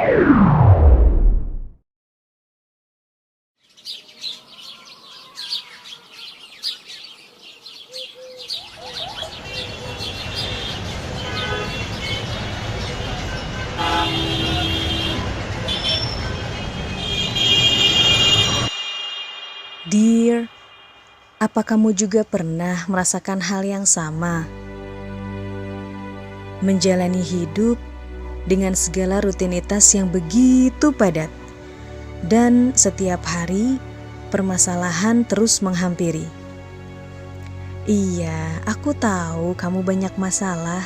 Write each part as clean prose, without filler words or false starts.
Dear, apa kamu juga pernah merasakan hal yang sama? Menjalani hidup dengan segala rutinitas yang begitu padat, dan setiap hari permasalahan terus menghampiri. Iya, aku tahu kamu banyak masalah.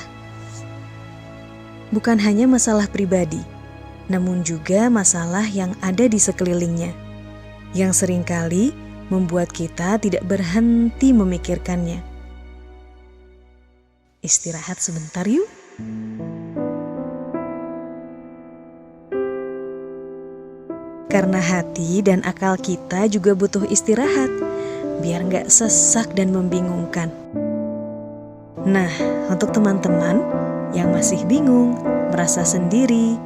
Bukan hanya masalah pribadi, namun juga masalah yang ada di sekelilingnya, yang seringkali membuat kita tidak berhenti memikirkannya. Istirahat sebentar yuk. Karena hati dan akal kita juga butuh istirahat, biar gak sesak dan membingungkan. Nah, untuk teman-teman yang masih bingung, merasa sendiri,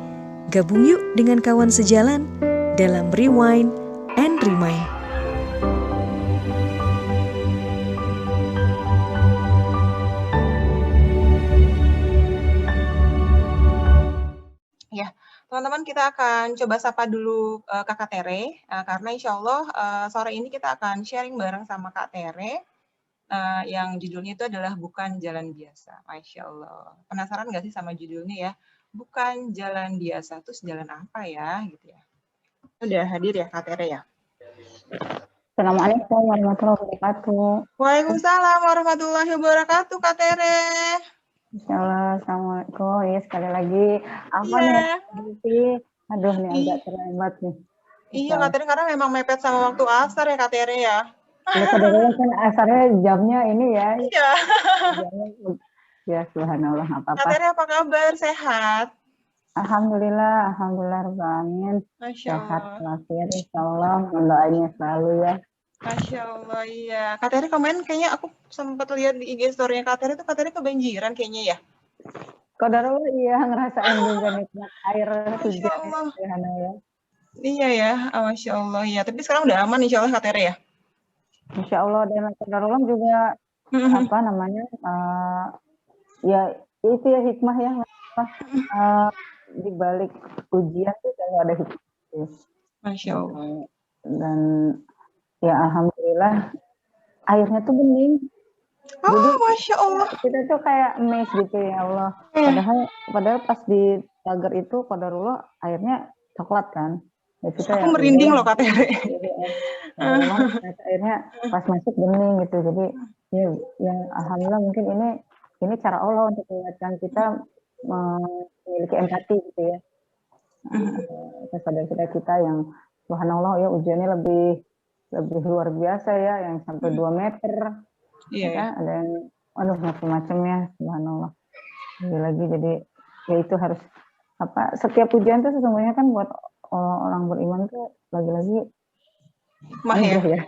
gabung yuk dengan kawan sejalan dalam Rewind and Remind. Ya, teman-teman kita akan coba sapa dulu Kakak Tere, karena insya Allah sore ini kita akan sharing bareng sama Kak Tere, yang judulnya itu adalah Bukan Jalan Biasa. Masya Allah. Penasaran nggak sih sama judulnya ya? Bukan jalan biasa, terus jalan apa ya? Gitu ya. Udah hadir ya Kak Tere ya? Assalamualaikum warahmatullahi wabarakatuh. Waalaikumsalam warahmatullahi wabarakatuh Kak Tere. Insyaallah, assalamualaikum. Ya sekali lagi apa Iya. nih? Aduh nih agak terlambat nih. Iya Kak Tere, karena memang mepet sama waktu asar ya Kak Tere ya. Ya kadang-kadang kan asarnya jamnya ini ya. Iya. Ya subhanallah, Kak apa-apa. Tere apa kabar? Sehat? Alhamdulillah rabbil alamin. Masya Sehat Allah. walafiat insyaallah, mendoainnya selalu ya. Masya Allah, iya. Kak Tere kemarin kayaknya aku sempat lihat di IG story-nya Kak Tere tuh Kak Tere kebanjiran kayaknya ya. Qadarullah iya ngerasain juga nikmat air Masya hujan Allah. ya. Iya ya, Masya Allah ya. Tapi sekarang udah aman insya Allah Kak Tere ya. Insya Allah dan qadarullah juga apa namanya ya itu ya hikmah ya di balik ujian tuh selalu ada hikmah. Masya Allah. Dan ya alhamdulillah airnya tuh bening. Oh, jadi Masya Allah. kita tuh kayak amazed gitu ya Allah. Padahal pas di pagar itu qadarullah airnya coklat kan. Aku ya, merinding loh Kak Tere. Airnya pas masuk bening gitu. Jadi ya yang alhamdulillah mungkin ini cara Allah untuk mengingatkan kita memiliki empati gitu ya. Saudara-saudara kita yang subhanallah ya ujiannya lebih luar biasa ya, yang sampai 2 meter. Iya ya. Ada yang macam-macamnya subhanallah. Lagi jadi ya itu harus apa setiap ujian tuh sesungguhnya kan buat orang beriman tuh lagi-lagi hikmah ya.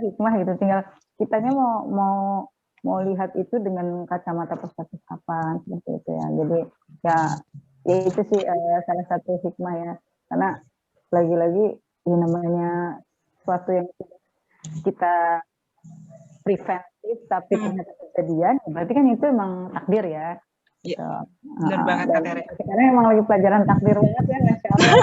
Hikmah gitu, tinggal kitanya mau lihat itu dengan kacamata perspektif kapan seperti itu ya. Jadi ya itu sih salah satu hikmah ya, karena lagi-lagi ya namanya sesuatu yang kita preventif tapi ternyata kejadian, berarti kan itu emang takdir ya. Iya, benar banget Kak Tere. Karena emang lagi pelajaran takdir banget ya, Masya Allah.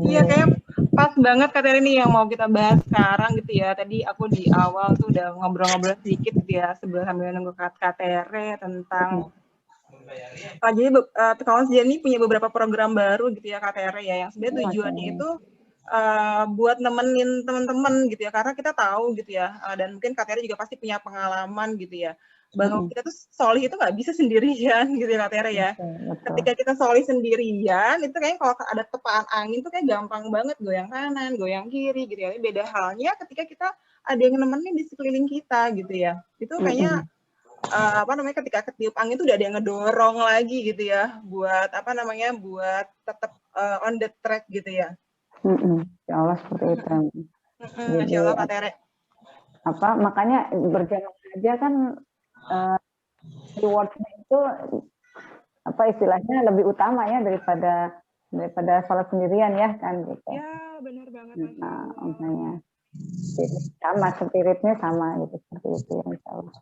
Iya, kayak pas banget Kak Tere nih yang mau kita bahas sekarang gitu ya. Tadi aku di awal tuh udah ngobrol-ngobrol sedikit gitu ya, sambil nunggu Kak Tere tentang jadi kawan sejalan ini punya beberapa program baru gitu ya Kak Tere ya, yang sebenarnya tujuannya itu buat nemenin teman-teman gitu ya, karena kita tahu gitu ya, dan mungkin Kak Tere juga pasti punya pengalaman gitu ya, bahwa kita tuh solih itu nggak bisa sendirian gitu ya Kak Tere ya. Ketika kita solih sendirian, itu kayaknya kalau ada tepaan angin tuh kayak gampang banget goyang kanan, goyang kiri gitu ya. Beda halnya ketika kita ada yang nemenin di sekeliling kita gitu ya. Itu kayaknya ketika ketiup angin tuh udah ada yang ngedorong lagi gitu ya, buat buat tetap on the track gitu ya. Ya Allah seperti itu. Masya Allah Kak Tere. Makanya berjalan aja kan rewardnya itu apa istilahnya lebih utama ya daripada sholat sendirian ya kan gitu. Ya, benar banget, Masya Nah, Allah. makanya sama spiritnya sama gitu seperti itu ya insya Allah.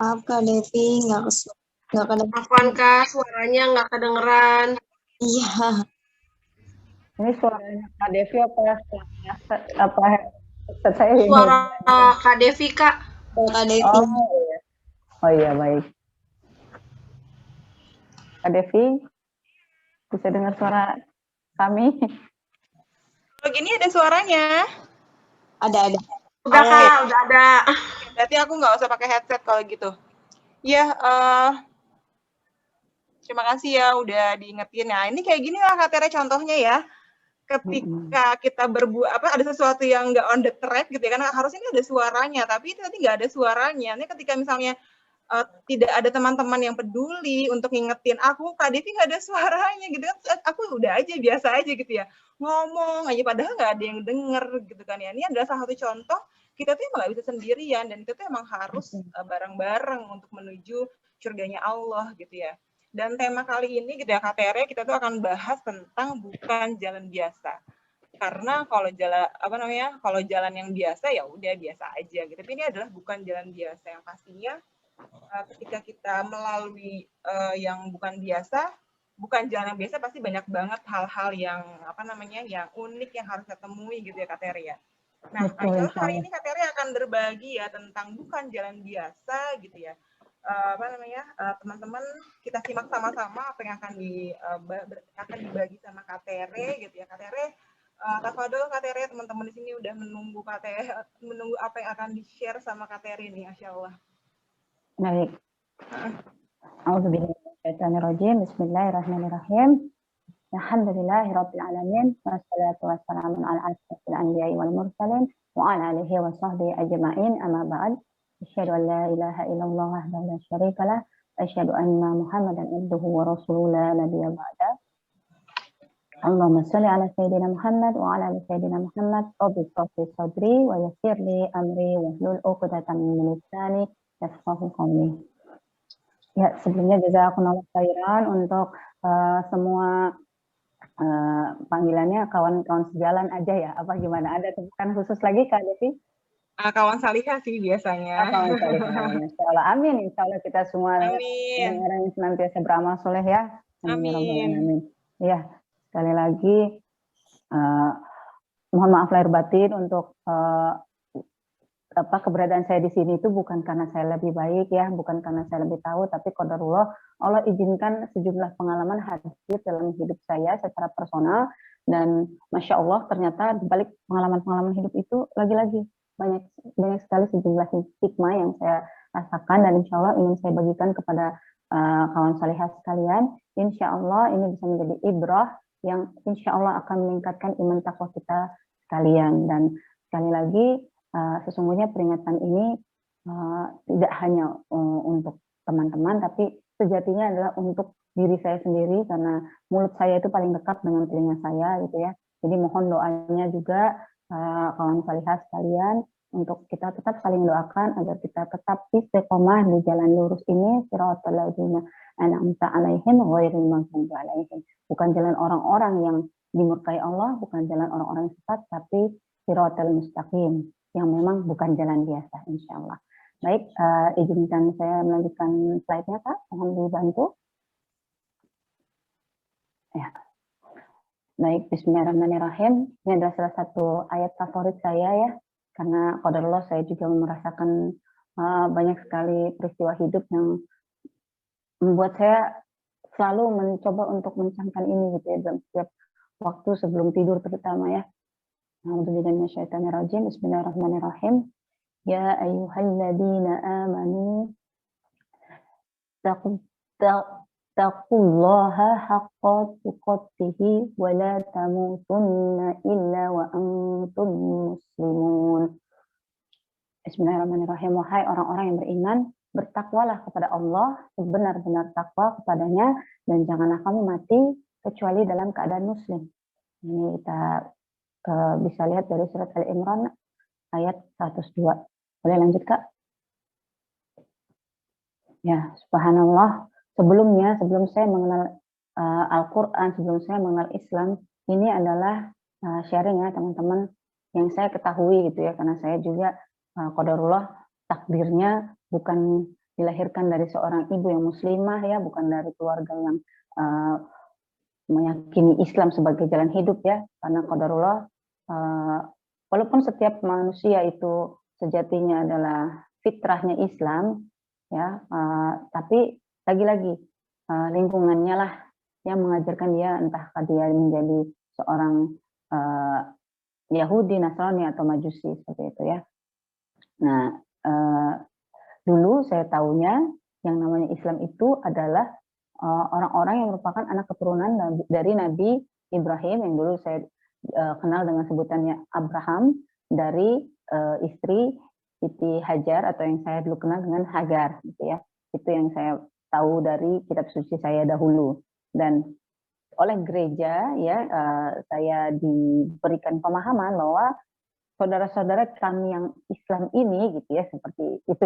Maaf Kak Devi, nggak kedengeran. Afwan Kak, suaranya nggak kedengeran. Iya, Ini suaranya Kak Devi apa headset saya ini? Suara Kak Devi Kak. Kak Devi. Oh iya. Oh iya baik. Kak Devi bisa dengar suara kami? Kalau gini ada suaranya. Ada. Udah Oh, Kak, ya. udah ada. Berarti aku nggak usah pakai headset kalau gitu. Ya, terima kasih ya udah diingetin. Nah, ini kayak gini lah Kak Tere contohnya ya. Ketika kita ada sesuatu yang nggak on the track gitu ya, karena harusnya ini ada suaranya, tapi itu nanti nggak ada suaranya. Ini ketika misalnya tidak ada teman-teman yang peduli untuk ngingetin aku, Kak Devi nggak ada suaranya gitu kan, aku udah aja biasa aja gitu ya, ngomong aja padahal nggak ada yang denger gitu kan ya. Ini adalah salah satu contoh kita tuh emang nggak bisa sendirian dan kita tuh emang harus bareng-bareng untuk menuju surganya Allah gitu ya. Dan tema kali ini gitu ya Kak Tere, kita tuh akan bahas tentang bukan jalan biasa. Karena kalau jalan yang biasa ya udah biasa aja gitu. Tapi ini adalah bukan jalan biasa yang pastinya ketika kita melalui yang bukan jalan yang biasa pasti banyak banget hal-hal yang yang unik yang harus kita temui gitu ya Kak Tere ya. Nah, hari ini Kak Tere akan berbagi ya tentang bukan jalan biasa gitu ya. Teman-teman kita simak sama-sama apa yang akan dibagi sama Kak Tere gitu ya. Kak Tere, tafadhol Kak Tere, teman-teman di sini udah menunggu menunggu apa yang akan di-share sama Kak Tere nih, Masya Allah. Baik. A'udzubillahi Bismillahirrahmanirrahim. Alhamdulillahirabbil alamin wassalatu wassalamu ala asyrofil anbiya'i wal mursalin wa ala alihi wa sahbihi ajma'in amma ba'd. Asyhadu an la ilaha illallah wahdahu la syarika lah wa asyhadu anna Muhammadan abduhu wa rasuluhu la nabiyya ba'da. Allahumma shalli ala sayyidina Muhammad wa ala ali sayyidina Muhammad. Rabbi shrah li sadri wa yassir li amri wahlul 'uqdatam min lisani yafqahu qawli. Ya, sebelumnya jazakumullah khairan untuk semua panggilannya kawan-kawan sejalan aja ya, apa gimana? Ada temukan khusus lagi Kak Devi? Kawan salihah sih biasanya. Kawan salihah, Masya Allah. Amin, insya Allah kita semua orang yang senantiasa beramal soleh ya. Amin. Ya, sekali lagi mohon maaf lahir batin untuk keberadaan saya di sini itu bukan karena saya lebih baik ya, bukan karena saya lebih tahu, tapi qadarullah Allah izinkan sejumlah pengalaman hadir dalam hidup saya secara personal dan Masya Allah ternyata di balik pengalaman-pengalaman hidup itu lagi-lagi banyak sekali sejumlah hikmah yang saya rasakan dan Insya Allah ingin saya bagikan kepada kawan salihah sekalian. Insya Allah ini bisa menjadi ibrah yang Insya Allah akan meningkatkan iman takwa kita sekalian. Dan sekali lagi sesungguhnya peringatan ini tidak hanya untuk teman-teman, tapi sejatinya adalah untuk diri saya sendiri karena mulut saya itu paling dekat dengan telinga saya gitu ya. Jadi mohon doanya juga kawan salihah sekalian untuk kita tetap saling doakan agar kita tetap istiqomah di jalan lurus ini, siratal ladzina an'amta 'alaihim ghairil maghdubi 'alaihim. Bukan jalan orang-orang yang dimurkai Allah, bukan jalan orang-orang yang sesat, tapi siratal mustaqim yang memang bukan jalan biasa, insya Allah. Baik, izinkan saya melanjutkan slide-nya, Kak. Mohon dibantu. Ya. Baik, bismillahirrahmanirrahim. Ini adalah salah satu ayat favorit saya ya, karena qadarullah saya juga merasakan banyak sekali peristiwa hidup yang membuat saya selalu mencoba untuk mencamkan ini gitu ya, dalam setiap waktu sebelum tidur terutama ya. A'udzubillahi Bismillahirrahmanirrahim. Ya ayyuhalladzina amanu taqullaha haqqa tuqatih wa la tamutunna illa wa antum muslimun. Bismillahirrahmanirrahim. Wahai orang-orang yang beriman, bertakwalah kepada Allah sebenar-benar takwa kepadanya, dan janganlah kamu mati kecuali dalam keadaan muslim. Ini kita bisa lihat dari surat Ali Imran ayat 102. Boleh lanjut, Kak? Ya, subhanallah. Sebelum saya mengenal Al-Quran, sebelum saya mengenal Islam, ini adalah sharing ya teman-teman, yang saya ketahui gitu ya, karena saya juga qadarullah takdirnya bukan dilahirkan dari seorang ibu yang muslimah ya, bukan dari keluarga yang meyakini Islam sebagai jalan hidup ya, karena qadarullah walaupun setiap manusia itu sejatinya adalah fitrahnya Islam ya, tapi lagi-lagi lingkungannya lah yang mengajarkan dia, entah dia menjadi seorang Yahudi, Nasrani atau Majusi seperti itu ya. Nah, dulu saya tahunya yang namanya Islam itu adalah orang-orang yang merupakan anak keturunan dari Nabi Ibrahim, yang dulu saya kenal dengan sebutannya Abraham, dari istri Siti Hajar, atau yang saya dulu kenal dengan Hagar gitu ya. Itu yang saya tahu dari kitab suci saya dahulu. Dan oleh gereja ya, saya diberikan pemahaman bahwa saudara-saudara kami yang Islam ini gitu ya, seperti itu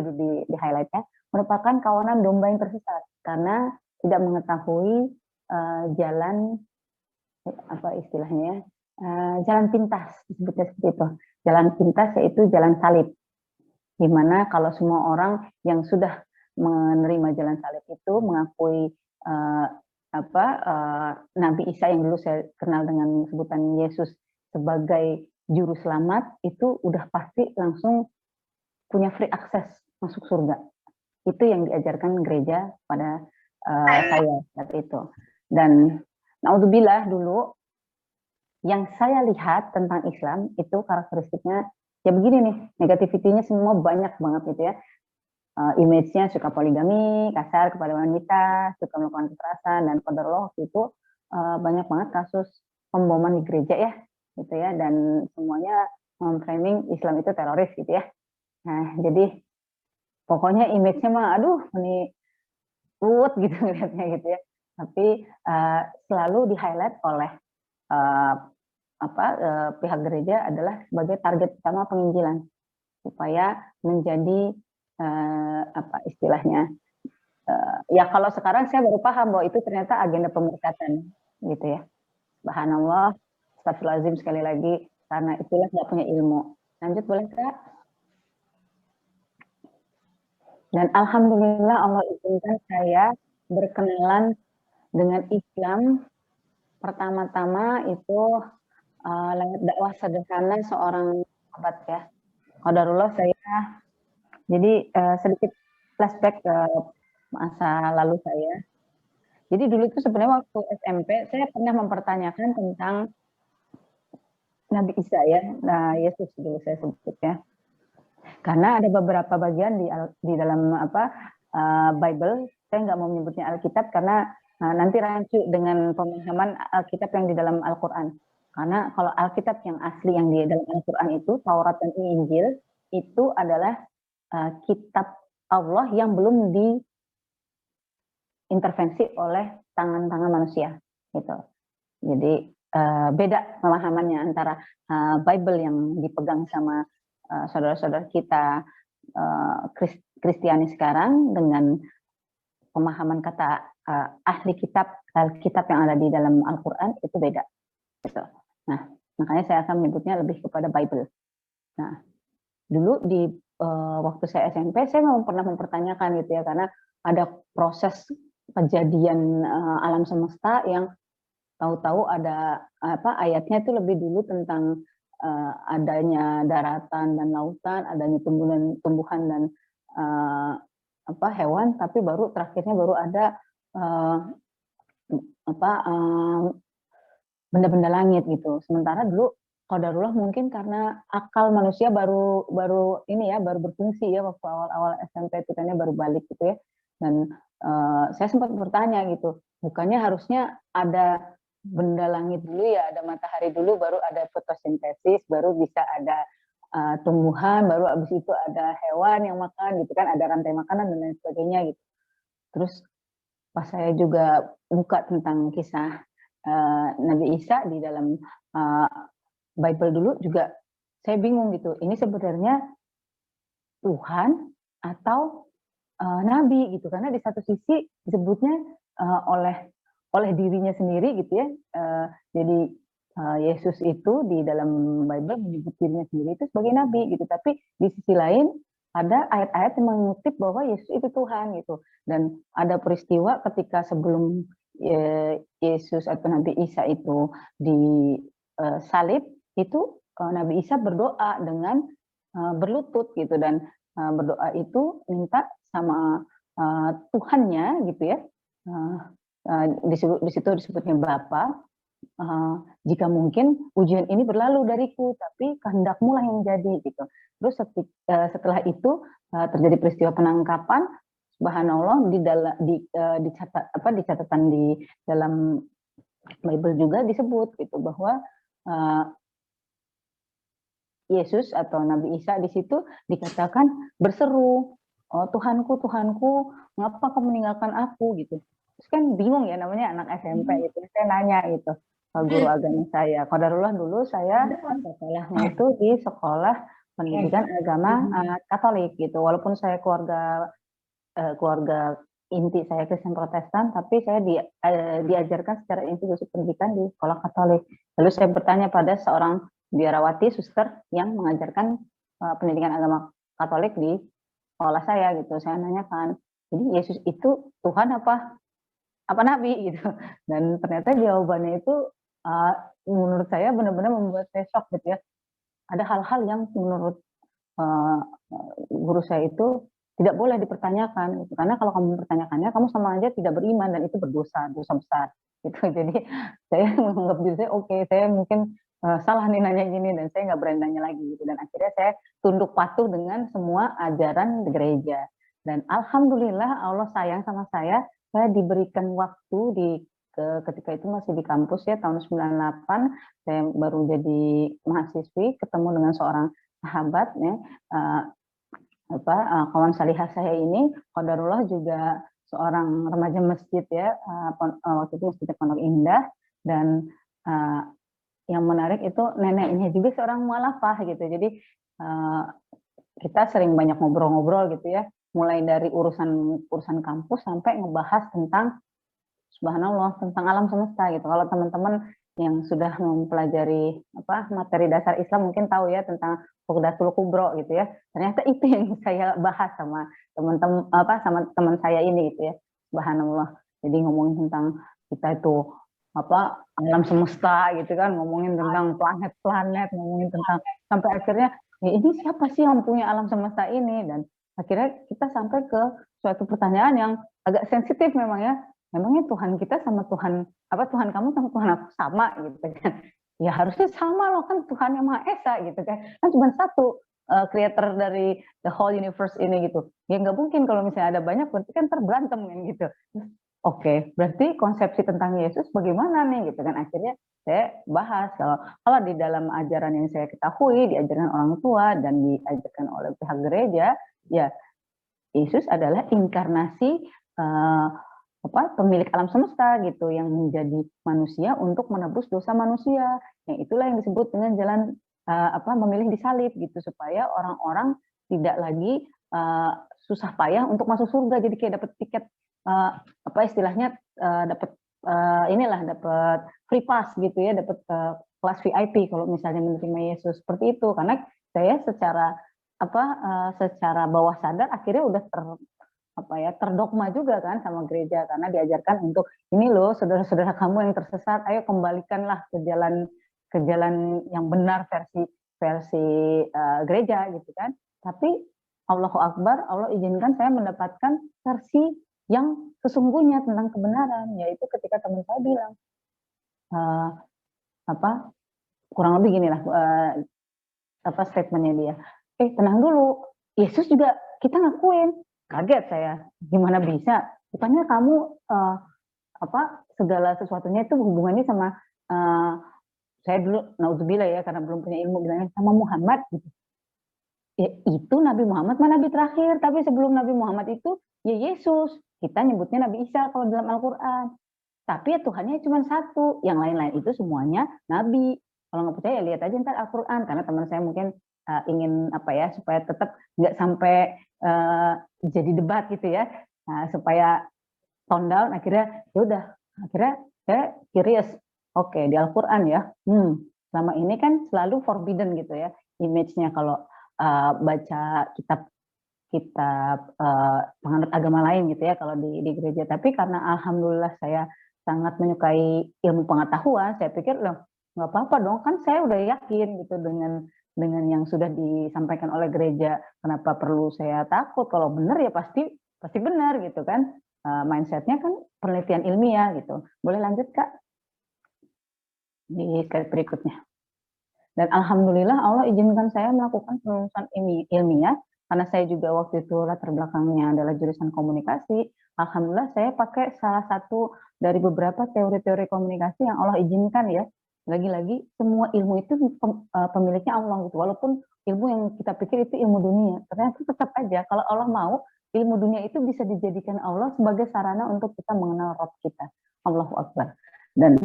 di highlightnya, merupakan kawanan domba yang tersesat karena tidak mengetahui jalan, apa istilahnya, jalan pintas, disebutnya seperti itu. Jalan pintas yaitu jalan salib, dimana kalau semua orang yang sudah menerima jalan salib itu mengakui Nabi Isa, yang dulu saya kenal dengan sebutan Yesus, sebagai juru selamat, itu udah pasti langsung punya free access masuk surga. Itu yang diajarkan gereja pada saya saat itu. Dan naudzubillah, dulu yang saya lihat tentang Islam itu karakteristiknya ya begini nih, negativity-nya semua banyak banget gitu ya. Image-nya suka poligami, kasar kepada wanita, suka melakukan kekerasan, dan qadarullah waktu itu banyak banget kasus pemboman di gereja ya, gitu ya, dan semuanya memframing Islam itu teroris gitu ya. Nah, jadi pokoknya image-nya mah aduh ini gitu lihatnya gitu ya. Tapi selalu di-highlight oleh pihak gereja adalah sebagai target utama penginjilan, supaya menjadi istilahnya ya, kalau sekarang saya baru paham bahwa itu ternyata agenda pemberkatan gitu ya. Subhanallah, astagfirullahaladzim sekali lagi, karena itulah nggak punya ilmu. Lanjut boleh Kak? Dan alhamdulillah Allah izinkan saya berkenalan dengan Islam pertama-tama itu lewat dakwah sederhana seorang sahabat ya. Qadarullah saya, jadi sedikit flashback ke masa lalu saya. Jadi dulu itu sebenarnya waktu SMP saya pernah mempertanyakan tentang Nabi Isa ya, Yesus dulu saya sebut ya. Karena ada beberapa bagian di dalam Bible, saya nggak mau menyebutnya Alkitab karena nanti rancu dengan pemahaman Alkitab yang di dalam Al-Quran. Karena kalau Alkitab yang asli yang di dalam Al-Quran itu, Taurat dan Injil, itu adalah kitab Allah yang belum diintervensi oleh tangan-tangan manusia gitu. Jadi beda pemahamannya antara Bible yang dipegang sama saudara-saudara kita Kristiani sekarang dengan pemahaman kata ahli kitab Alkitab yang ada di dalam Al-Quran, itu beda gitu. Nah, makanya saya akan menyebutnya lebih kepada Bible. Nah, dulu di waktu saya SMP, saya memang pernah mempertanyakan gitu ya, karena ada proses kejadian alam semesta yang tahu-tahu ada ayatnya itu lebih dulu tentang adanya daratan dan lautan, adanya tumbuhan dan hewan, tapi baru terakhirnya baru ada benda-benda langit gitu. Sementara dulu qadarullah mungkin karena akal manusia baru berfungsi ya, waktu awal-awal SMP itu kan baru balik gitu ya. Dan saya sempat bertanya gitu, bukannya harusnya ada benda langit dulu ya, ada matahari dulu, baru ada fotosintesis, baru bisa ada tumbuhan, baru abis itu ada hewan yang makan gitu kan, ada rantai makanan dan lain sebagainya gitu. Terus pas saya juga buka tentang kisah Nabi Isa di dalam Bible dulu juga saya bingung gitu. Ini sebenarnya Tuhan atau nabi gitu, karena di satu sisi disebutnya oleh dirinya sendiri gitu ya. Jadi Yesus itu di dalam Bible menyebut dirinya sendiri itu sebagai nabi gitu, tapi di sisi lain ada ayat-ayat yang mengutip bahwa Yesus itu Tuhan gitu. Dan ada peristiwa ketika sebelum Yesus atau Nabi Isa itu disalib, itu Nabi Isa berdoa dengan berlutut gitu, dan berdoa itu minta sama Tuhannya gitu ya. Di situ disebutnya Bapa, jika mungkin ujian ini berlalu dariku, tapi kehendakmu lah yang jadi gitu. Terus setelah itu terjadi peristiwa penangkapan. Subhanallah, di catatan di dalam Bible juga disebut gitu bahwa Yesus atau Nabi Isa di situ dikatakan berseru, oh Tuhanku, Tuhanku, mengapa kau meninggalkan aku gitu. Terus kan bingung ya, namanya anak SMP gitu. Saya nanya gitu ke guru agama saya. Qadarullah dulu saya sekolahnya itu di sekolah pendidikan agama Katolik gitu. Walaupun saya keluarga inti saya Kristen Protestan, tapi saya diajarkan secara institusi pendidikan di sekolah Katolik. Lalu saya bertanya pada seorang biarawati, suster yang mengajarkan pendidikan agama Katolik di sekolah saya gitu. Saya nanyakan, jadi Yesus itu Tuhan apa nabi gitu. Dan ternyata jawabannya itu menurut saya benar-benar membuat saya shock gitu ya. Ada hal-hal yang menurut guru saya itu tidak boleh dipertanyakan gitu. Karena kalau kamu mempertanyakannya, kamu sama aja tidak beriman dan itu dosa besar gitu. Jadi saya menganggap diri saya oke, saya mungkin salah nih nanya gini, dan saya nggak berani nanya lagi gitu. Dan akhirnya saya tunduk patuh dengan semua ajaran gereja. Dan alhamdulillah Allah sayang sama saya diberikan waktu ketika itu masih di kampus ya, tahun 98 saya baru jadi mahasiswi, ketemu dengan seorang sahabat ya, kawan salihah saya ini, qadarullah juga seorang remaja masjid ya, waktu itu masjid Pondok Indah. Dan yang menarik itu neneknya juga seorang mualafah gitu. Jadi kita sering banyak ngobrol-ngobrol gitu ya, mulai dari urusan kampus sampai ngebahas tentang subhanallah, tentang alam semesta gitu. Kalau teman-teman yang sudah mempelajari materi dasar Islam mungkin tahu ya tentang Uqdatul Kubro gitu ya. Ternyata itu yang saya bahas sama teman saya ini gitu ya. Subhanallah. Jadi ngomongin tentang kita itu alam semesta gitu kan, ngomongin tentang planet-planet, ngomongin tentang sampai akhirnya ya ini siapa sih yang punya alam semesta ini, dan akhirnya kita sampai ke suatu pertanyaan yang agak sensitif memang ya. Memangnya Tuhan kita sama Tuhan Tuhan kamu sama Tuhan aku sama gitu kan? Ya harusnya sama loh, kan Tuhan yang Maha Esa gitu kan cuma satu creator dari the whole universe ini gitu. Ya nggak mungkin kalau misalnya ada banyak, berarti kan terberantem kan gitu. Oke, berarti konsepsi tentang Yesus bagaimana nih gitu kan. Akhirnya saya bahas kalau di dalam ajaran yang saya ketahui, diajarkan orang tua dan diajarkan oleh pihak gereja, ya Yesus adalah inkarnasi pemilik alam semesta gitu, yang menjadi manusia untuk menebus dosa manusia. Yang itulah yang disebut dengan jalan memilih disalib gitu, supaya orang-orang tidak lagi susah payah untuk masuk surga. Jadi kayak dapat tiket istilahnya dapat dapat free pass gitu ya, dapat kelas VIP kalau misalnya menerima Yesus seperti itu. Karena saya secara bawah sadar akhirnya udah terdogma juga kan sama gereja, karena diajarkan untuk ini loh saudara-saudara kamu yang tersesat, ayo kembalikanlah ke jalan yang benar versi gereja gitu kan. Tapi Allahu Akbar, Allah izinkan saya mendapatkan versi yang sesungguhnya tentang kebenaran, yaitu ketika teman saya bilang kurang lebih gini lah statementnya dia, tenang dulu, Yesus juga kita ngakuin. Kaget saya, gimana bisa? Bukannya kamu segala sesuatunya itu hubungannya sama saya dulu naudzubillah ya, karena belum punya ilmu, bilangnya sama Muhammad gitu. Ya, itu Nabi Muhammad mah nabi terakhir, tapi sebelum Nabi Muhammad itu ya Yesus. Kita nyebutnya Nabi Isa kalau dalam Al-Qur'an. Tapi ya Tuhannya cuma satu, yang lain-lain itu semuanya nabi. Kalau nggak percaya lihat aja ntar Al-Qur'an, karena teman saya mungkin ingin apa ya supaya tetap nggak sampai jadi debat gitu ya. Nah, supaya tone down akhirnya ya udah, akhirnya saya curious. Oke, di Al-Qur'an ya. Selama ini kan selalu forbidden gitu ya image-nya kalau baca kitab penganut agama lain gitu ya kalau di gereja. Tapi karena alhamdulillah saya sangat menyukai ilmu pengetahuan, saya pikir loh nggak apa-apa dong, kan saya udah yakin gitu dengan yang sudah disampaikan oleh gereja. Kenapa perlu saya takut? Kalau benar ya pasti benar gitu kan. Mindsetnya kan penelitian ilmiah gitu. Boleh lanjut Kak di slide berikutnya. Dan alhamdulillah Allah izinkan saya melakukan penelusuran ilmiah karena saya juga waktu itu latar belakangnya adalah jurusan komunikasi. Alhamdulillah saya pakai salah satu dari beberapa teori-teori komunikasi yang Allah izinkan ya. Lagi-lagi semua ilmu itu pemiliknya Allah gitu. Walaupun ilmu yang kita pikir itu ilmu dunia, ternyata tetap aja kalau Allah mau ilmu dunia itu bisa dijadikan Allah sebagai sarana untuk kita mengenal Rabb kita. Allahu Akbar. Dan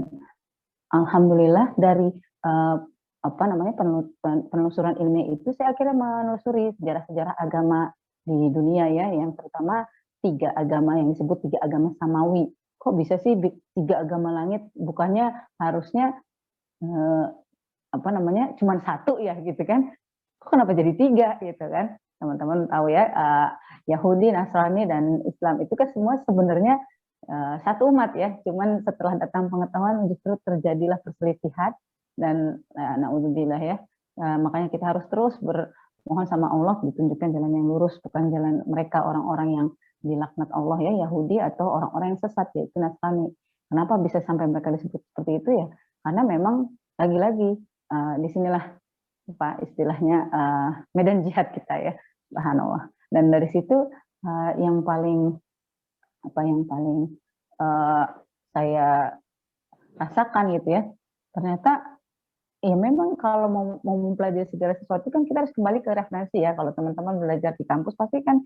alhamdulillah dari penelusuran ilmiah itu saya akhirnya menelusuri sejarah-sejarah agama di dunia ya, yang terutama 3 agama yang disebut 3 agama samawi. Kok bisa sih 3 agama langit? Bukannya harusnya cuma 1 ya gitu kan? Kok kenapa jadi 3 gitu kan? Teman-teman tahu ya, Yahudi, Nasrani dan Islam itu kan semua sebenarnya satu umat ya. Cuman setelah datang pengetahuan justru terjadilah perselisihan. Dan naudzubillah ya, makanya kita harus terus bermohon sama Allah ditunjukkan jalan yang lurus, bukan jalan mereka orang-orang yang dilaknat Allah ya, Yahudi atau orang-orang yang sesat yaitu Nasrani. Kenapa bisa sampai mereka disebut seperti itu ya? Karena memang lagi-lagi disinilah istilahnya medan jihad kita ya, subhanallah. Dan dari situ yang paling saya rasakan gitu ya, ternyata ya memang kalau mau mempelajari segala sesuatu kan kita harus kembali ke referensi ya. Kalau teman-teman belajar di kampus pasti kan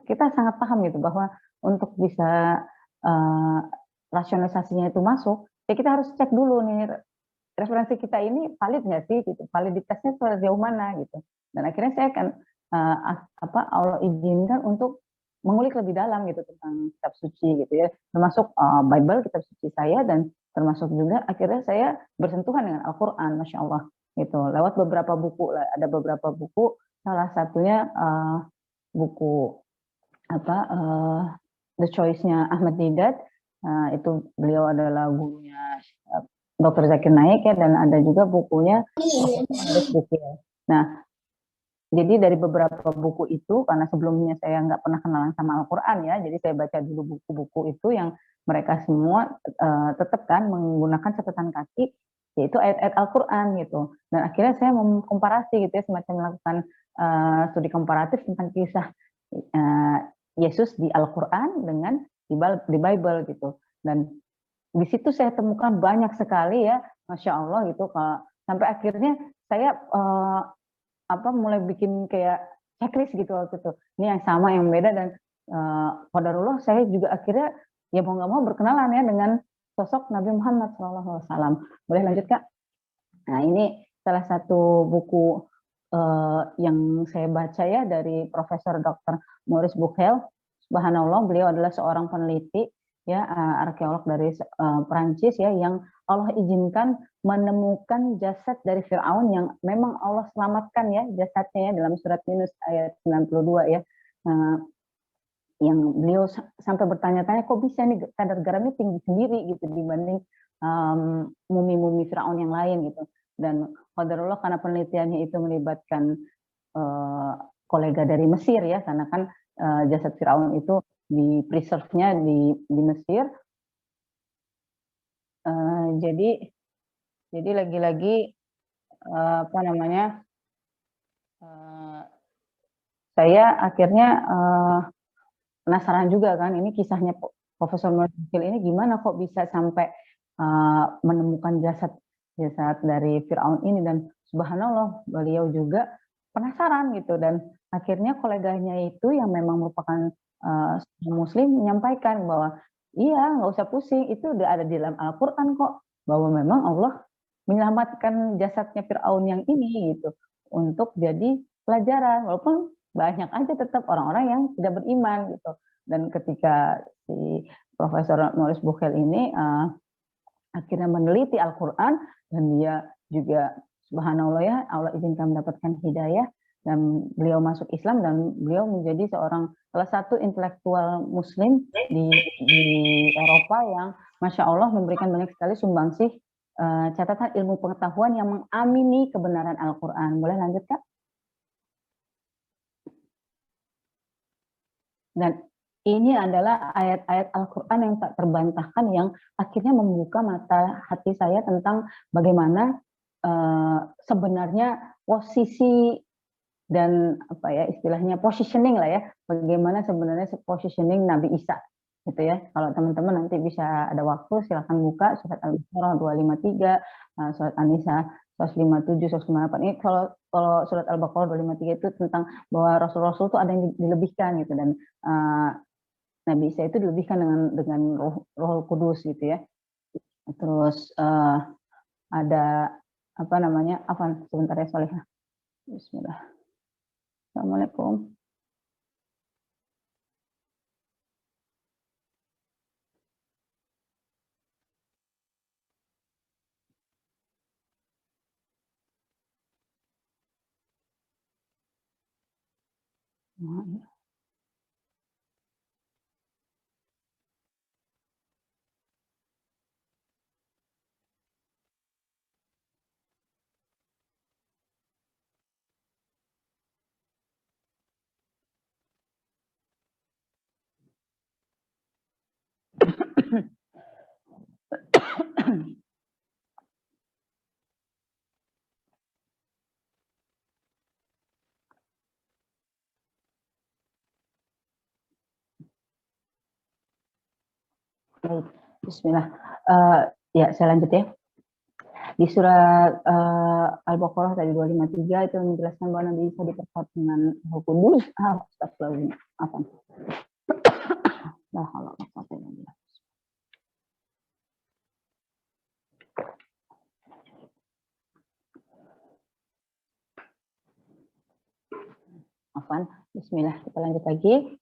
kita sangat paham gitu bahwa untuk bisa rasionalisasinya itu masuk, ya kita harus cek dulu nih referensi kita ini valid nggak sih gitu, validitasnya sejauh mana gitu. Dan akhirnya saya akan Allah izinkan untuk mengulik lebih dalam gitu tentang kitab suci gitu ya, termasuk Bible, kitab suci saya, dan termasuk juga akhirnya saya bersentuhan dengan Al-Quran, Masya Allah gitu, lewat beberapa buku. Ada beberapa buku, salah satunya buku The Choice-nya Ahmad Didat, itu beliau adalah gurunya Dr. Zakir Naik ya, dan ada juga bukunya Nah, jadi dari beberapa buku itu, karena sebelumnya saya nggak pernah kenalan sama Al-Quran ya, jadi saya baca dulu buku-buku itu yang mereka semua tetap kan menggunakan catatan kaki, yaitu ayat-ayat Al-Quran gitu. Dan akhirnya saya mengkomparasi gitu ya, semacam melakukan studi komparatif tentang kisah Yesus di Al-Quran dengan di Bible gitu. Dan di situ saya temukan banyak sekali ya, Masya Allah gitu, sampai akhirnya saya mulai bikin kayak checklist gitu waktu itu. Ini yang sama, yang beda, dan qadarullah saya juga akhirnya ya mau nggak mau berkenalan ya dengan sosok Nabi Muhammad SAW. Boleh lanjut Kak? Nah ini salah satu buku yang saya baca ya dari Profesor Dr. Maurice Bucaille. Subhanallah, beliau adalah seorang peneliti ya, arkeolog dari Perancis ya, yang Allah izinkan menemukan jasad dari Firaun yang memang Allah selamatkan ya jasadnya ya, dalam surat Yunus ayat 92 ya. Yang beliau sampai bertanya-tanya kok bisa nih kadar garamnya tinggi sendiri gitu dibanding mumi-mumi Firaun yang lain gitu. Dan qadarullah karena penelitiannya itu melibatkan kolega dari Mesir ya, karena kan jasad Firaun itu di preserve-nya di Mesir. Jadi lagi-lagi saya akhirnya penasaran juga kan, ini kisahnya Profesor Maurice Bucaille ini gimana kok bisa sampai menemukan jasad dari Firaun ini. Dan subhanallah beliau juga penasaran gitu, dan akhirnya koleganya itu yang memang merupakan muslim menyampaikan bahwa iya, nggak usah pusing, itu udah ada di dalam Al-Quran kok, bahwa memang Allah menyelamatkan jasadnya Fir'aun yang ini gitu untuk jadi pelajaran, walaupun banyak aja tetap orang-orang yang tidak beriman gitu. Dan ketika si Profesor Maurice Bucaille ini akhirnya meneliti Al-Quran, dan dia juga subhanallah ya, Allah izinkan mendapatkan hidayah dan beliau masuk Islam, dan beliau menjadi salah satu intelektual muslim di Eropa yang Masya Allah memberikan banyak sekali sumbangsih catatan ilmu pengetahuan yang mengamini kebenaran Al-Quran. Boleh lanjut, Kak? Dan ini adalah ayat-ayat Al-Quran yang tak terbantahkan, yang akhirnya membuka mata hati saya tentang bagaimana sebenarnya posisi dan apa ya istilahnya positioning lah ya, bagaimana sebenarnya positioning Nabi Isa gitu ya. Kalau teman-teman nanti bisa ada waktu silahkan buka surat Al-Baqarah 253, surat An-Nisa 157, 158. Ini kalau surat Al-Baqarah 253 itu tentang bahwa Rasul-Rasul itu ada yang dilebihkan gitu, dan Nabi Isa itu dilebihkan dengan Roh Kudus gitu ya. Terus ada apa namanya? Sebentar ya Solihah. Bismillah. Assalamualaikum. Baik, Bismillah. Ya, saya lanjut ya. Di surat Al-Baqarah tadi 253 itu menjelaskan bahwa Nabi Isa diperkuat dengan Roh Kudus. Astagfirullah. Apa? Nah, kalau Afwan, Bismillah, kita lanjut lagi.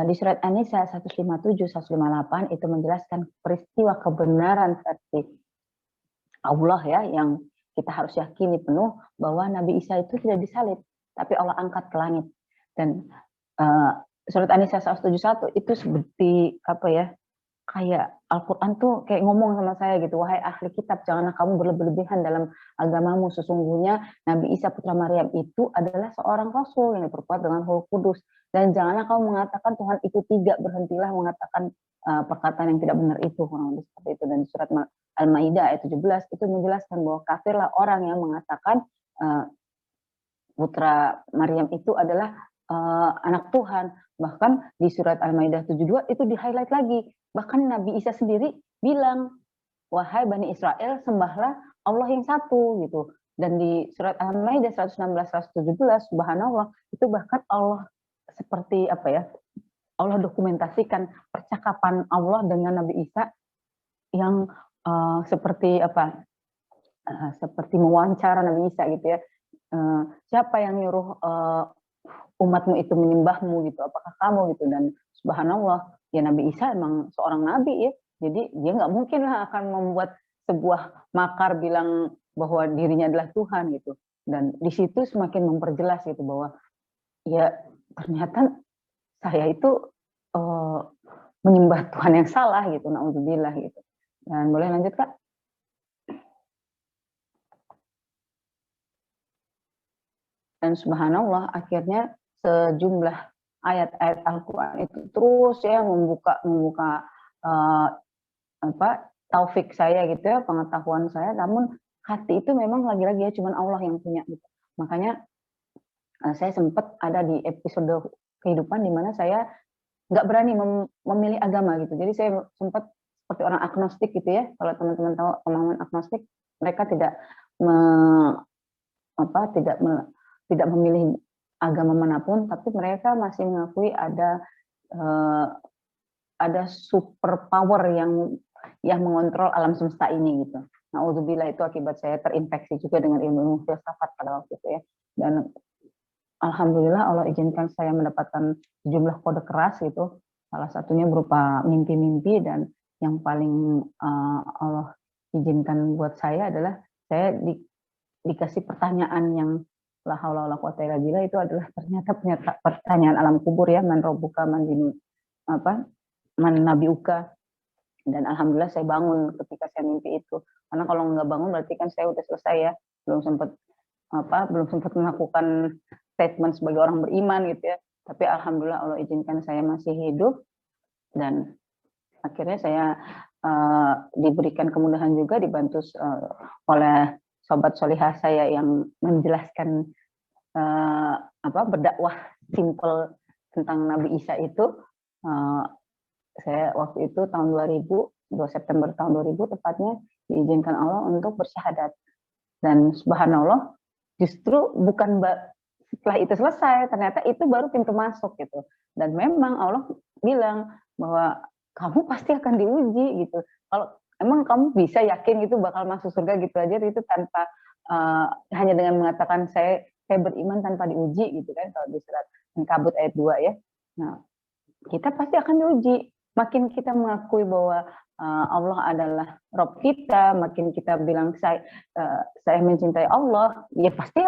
Di surat An-Nisa 157, 158 itu menjelaskan peristiwa kebenaran versi Allah ya, yang kita harus yakini penuh bahwa Nabi Isa itu tidak disalib, tapi Allah angkat ke langit. Dan surat An-Nisa 171 itu seperti apa ya, kayak Al-Quran tuh kayak ngomong sama saya gitu, wahai ahli kitab, janganlah kamu berlebihan dalam agamamu, sesungguhnya Nabi Isa putra Maryam itu adalah seorang rasul yang diperkuat dengan Roh Kudus, dan janganlah kamu mengatakan Tuhan itu tiga, berhentilah mengatakan perkataan yang tidak benar itu, kurang lebih seperti itu. Dan di surat Al-Maidah ayat 17 itu menjelaskan bahwa kafirlah orang yang mengatakan putra Maryam itu adalah anak Tuhan. Bahkan di surat Al-Maidah 72 itu di-highlight lagi. Bahkan Nabi Isa sendiri bilang, wahai Bani Israel, sembahlah Allah yang satu gitu. Dan di surat Al-Maidah 116-117, subhanallah, itu bahkan Allah seperti apa ya, Allah dokumentasikan percakapan Allah dengan Nabi Isa yang seperti apa, seperti mewawancara Nabi Isa gitu ya. Siapa yang nyuruh umatmu itu menyembahmu gitu, apakah kamu gitu. Dan subhanallah ya, Nabi Isa emang seorang nabi ya, jadi dia nggak mungkin lah akan membuat sebuah makar bilang bahwa dirinya adalah Tuhan gitu. Dan di situ semakin memperjelas gitu bahwa ya ternyata saya itu menyembah Tuhan yang salah gitu, naudzubillah gitu. Dan boleh lanjut Kak? Dan subhanallah akhirnya sejumlah ayat-ayat Al-Quran itu terus ya membuka taufik saya gitu ya, pengetahuan saya. Namun hati itu memang lagi-lagi ya cuman Allah yang punya gitu. Makanya saya sempat ada di episode kehidupan di mana saya nggak berani memilih agama gitu. Jadi saya sempat seperti orang agnostik gitu ya. Kalau teman-teman tahu pemahaman agnostik, mereka tidak tidak memilih agama manapun, tapi mereka masih mengakui ada super power yang mengontrol alam semesta ini gitu. Nauzubillah, itu akibat saya terinfeksi juga dengan ilmu filsafat pada waktu itu ya. Dan alhamdulillah Allah izinkan saya mendapatkan sejumlah kode keras gitu. Salah satunya berupa mimpi-mimpi, dan yang paling Allah izinkan buat saya adalah saya dikasih pertanyaan yang la haula wala quwata illa billah, itu adalah ternyata pertanyaan alam kubur ya, man rabbuka, man nabiuka. Dan alhamdulillah saya bangun ketika saya mimpi itu, karena kalau nggak bangun berarti kan saya udah selesai ya, belum sempat melakukan statement sebagai orang beriman gitu ya. Tapi alhamdulillah Allah izinkan saya masih hidup, dan akhirnya saya diberikan kemudahan juga, dibantu oleh sobat solihah saya yang menjelaskan berdakwah simple tentang Nabi Isa itu. Saya waktu itu tahun 2 September tahun 2000 tepatnya diizinkan Allah untuk bersyahadat. Dan subhanallah, justru bukan setelah itu selesai, ternyata itu baru pintu masuk gitu. Dan memang Allah bilang bahwa kamu pasti akan diuji gitu. Kalau emang kamu bisa yakin gitu bakal masuk surga gitu aja, itu tanpa hanya dengan mengatakan saya beriman tanpa diuji gitu kan, kalau di surat Ankabut ayat 2 ya. Nah, kita pasti akan diuji. Makin kita mengakui bahwa Allah adalah Rob kita, makin kita bilang saya mencintai Allah, ya pasti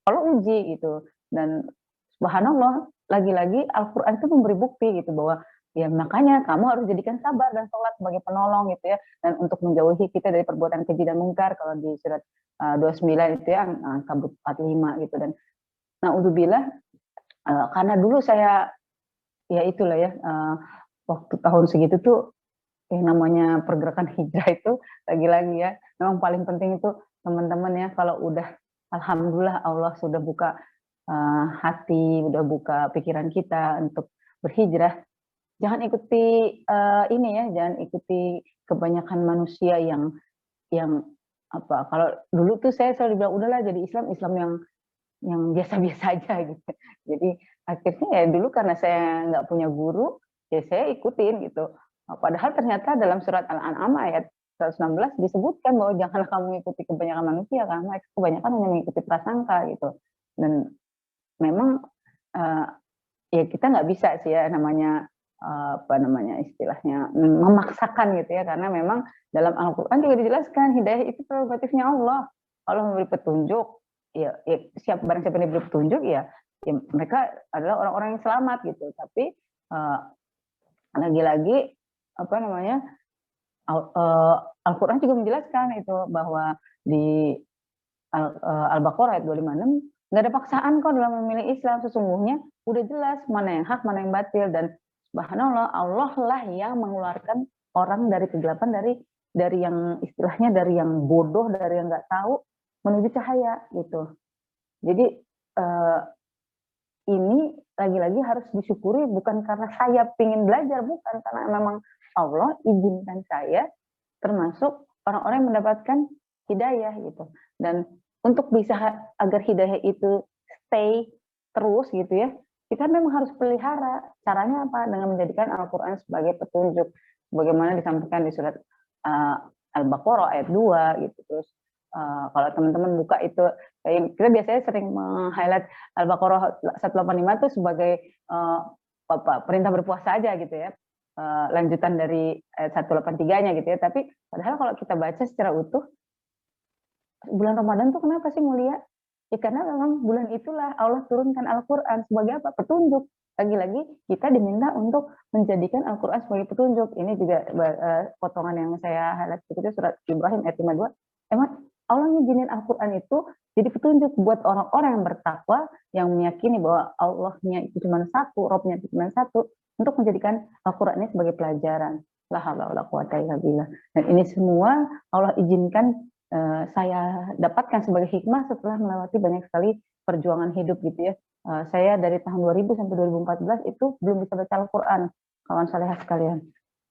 Allah uji gitu. Dan subhanallah, lagi-lagi Al-Quran itu memberi bukti gitu bahwa ya makanya kamu harus jadikan sabar dan sholat sebagai penolong gitu ya, dan untuk menjauhi kita dari perbuatan keji dan mungkar, kalau di surat 29 itu ya, Ankabut 45 gitu. Dan naudzubillah, karena dulu saya ya itulah ya, waktu tahun segitu tuh yang namanya pergerakan hijrah itu lagi-lagi ya, memang paling penting itu teman-teman ya, kalau udah alhamdulillah Allah sudah buka hati, udah buka pikiran kita untuk berhijrah, jangan ikuti ini ya, jangan ikuti kebanyakan manusia yang kalau dulu tuh saya selalu bilang udahlah jadi Islam yang biasa-biasa aja gitu. Jadi akhirnya ya dulu karena saya nggak punya guru, ya saya ikutin gitu. Padahal ternyata dalam surat Al-An'am ayat 116 disebutkan bahwa janganlah kamu mengikuti kebanyakan manusia, karena kebanyakan hanya mengikuti prasangka gitu. Dan memang ya kita nggak bisa sih ya namanya istilahnya memaksakan gitu ya, karena memang dalam Al-Quran juga dijelaskan hidayah itu prerogatifnya Allah. Allah memberi petunjuk, ya barang siapa yang diberi petunjuk ya mereka adalah orang-orang yang selamat gitu. Tapi lagi-lagi Al-Quran juga menjelaskan itu bahwa di Al-Baqarah ayat 256 nggak ada paksaan kok dalam memilih Islam, sesungguhnya udah jelas mana yang hak mana yang batil, dan subhanallah Allah lah yang mengeluarkan orang dari kegelapan, dari yang istilahnya dari yang bodoh, dari yang nggak tahu menuju cahaya gitu. Jadi ini lagi-lagi harus disyukuri, bukan karena saya ingin belajar, bukan, karena memang Allah izinkan saya termasuk orang-orang yang mendapatkan hidayah gitu. Dan untuk bisa agar hidayah itu stay terus gitu ya, kita memang harus pelihara. Caranya apa? Dengan menjadikan Al-Quran sebagai petunjuk, bagaimana disampaikan di surat Al-Baqarah ayat 2 gitu. Terus kalau teman-teman buka itu, kita biasanya sering meng-highlight Al-Baqarah 185 itu sebagai perintah berpuasa aja gitu ya, lanjutan dari ayat 183-nya gitu ya. Tapi padahal kalau kita baca secara utuh, bulan Ramadan tuh kenapa sih mulia? Ya karena memang bulan itulah Allah turunkan Al-Quran sebagai apa? Petunjuk. Lagi-lagi kita diminta untuk menjadikan Al-Quran sebagai petunjuk. Ini juga potongan yang saya highlight itu surat Ibrahim ayat 52. Emang Allah ngizinin Al-Quran itu jadi petunjuk buat orang-orang yang bertakwa, yang meyakini bahwa Allahnya itu cuma satu, Robnya itu cuma satu, untuk menjadikan Al-Quran ini sebagai pelajaran. La haula wala quwata illa billah. Dan ini semua Allah izinkan saya dapatkan sebagai hikmah setelah melewati banyak sekali perjuangan hidup gitu ya. Saya dari tahun 2000 sampai 2014 itu belum bisa baca Al-Quran, kawan salehah sekalian.